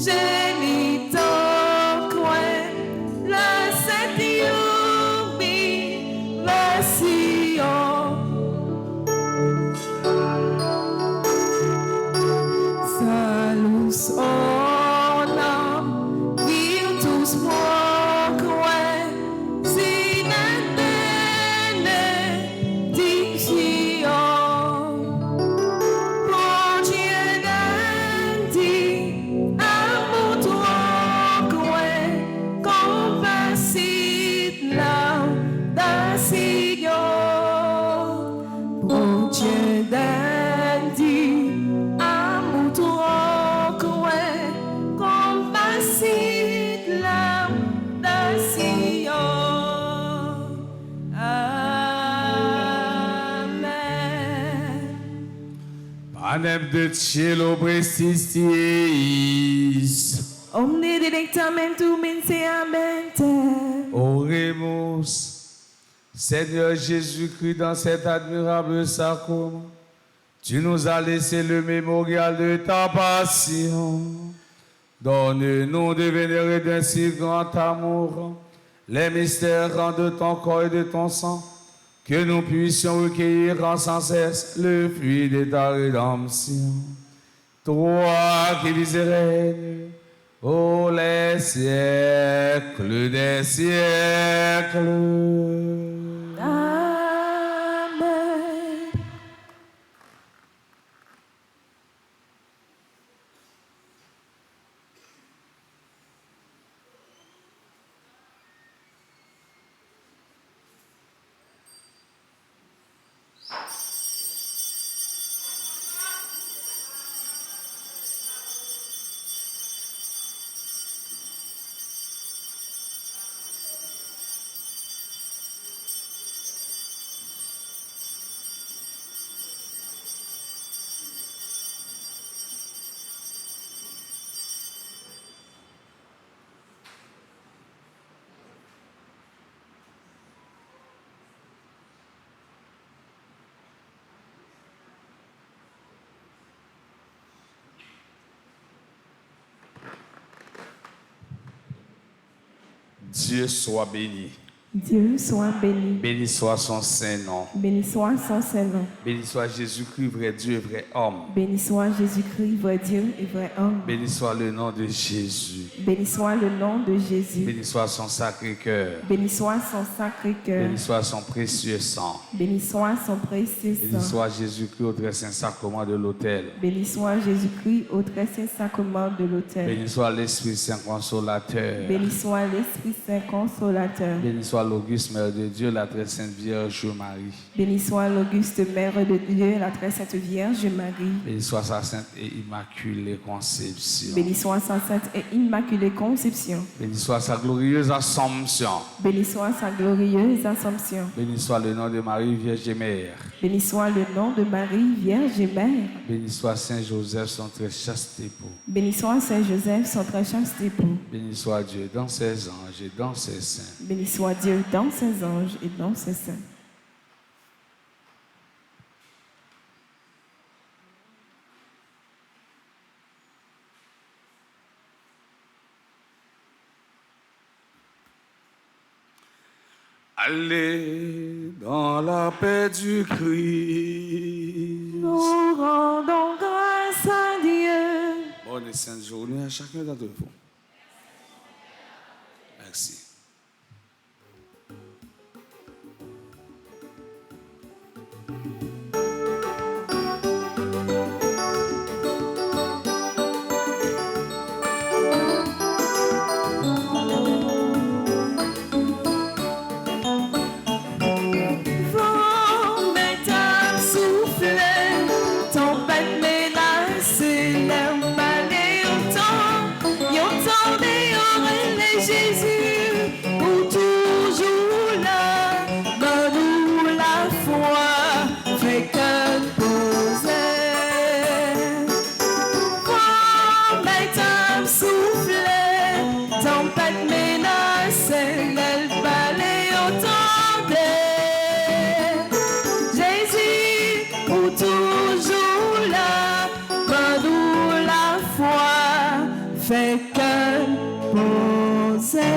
genitoque, la setiumi, la sion, salus ornam, virtus proque, sine benediction. Procedenti, amor troque, compassit laudación. Procedenti, amor troque, compassit laudación. Amen. Panem de cielo prestigiis. Omne delectamentum inseamentem. Oremus. Seigneur Jésus-Christ, dans cet admirable sacrement, tu nous as laissé le mémorial de ta passion. Donne-nous de vénérer d'un si grand amour les mystères de ton corps et de ton sang, que nous puissions recueillir en sans cesse le fruit de ta rédemption. Toi qui vis et règnes, ô les siècles des siècles. Amen. Dieu soit béni. Dieu soit béni. Béni soit son saint nom. Béni soit son saint nom. Béni soit Jésus-Christ, vrai Dieu et vrai homme. Béni soit Jésus-Christ, vrai Dieu et vrai homme. Béni soit le nom de Jésus. Béni soit le nom de Jésus. Béni soit son sacré cœur. Béni soit son sacré cœur. Béni soit son précieux sang. Béni soit son précieux Béni sang. soit Jésus-Christ au très saint sacrement de l'autel. Béni soit Jésus-Christ au très saint sacrement de l'autel. Béni soit l'Esprit Saint consolateur. Béni soit l'Esprit Saint consolateur. Béni soit l'auguste Mère de Dieu, la très sainte Vierge Marie. Béni soit l'auguste Mère de Dieu, la très sainte Vierge Marie. Béni soit sa sainte et immaculée conception. Béni soit sa sainte et immaculée conception. Béni soit sa glorieuse Assomption. Béni soit sa glorieuse Assomption. Béni soit le nom de Marie, Vierge et Mère. Béni soit le nom de Marie, Vierge et Mère. Béni soit Saint Joseph, son très chaste époux. Béni soit Saint Joseph, son très chaste époux. Béni soit Dieu dans ses anges et dans ses saints. Béni soit Dieu dans ses anges et dans ses saints. Allez dans la paix du Christ. Nous rendons grâce à Dieu. Bonne et sainte journée à chacun d'entre vous. Merci. Vent m'éteint soufflé, tempête menacée, l'air balai autant des Jésus, pour toujours là, donne-nous la foi, fait qu'un posé. Vent m'éteint soufflé, tempête menacée, l'air balai autant des Jésus, pour toujours là, donne-nous la foi, fait qu'un posé.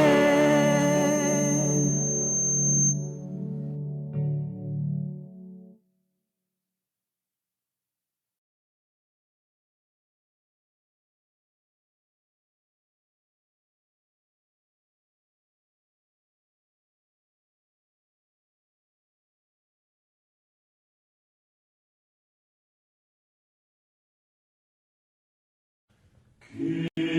Qui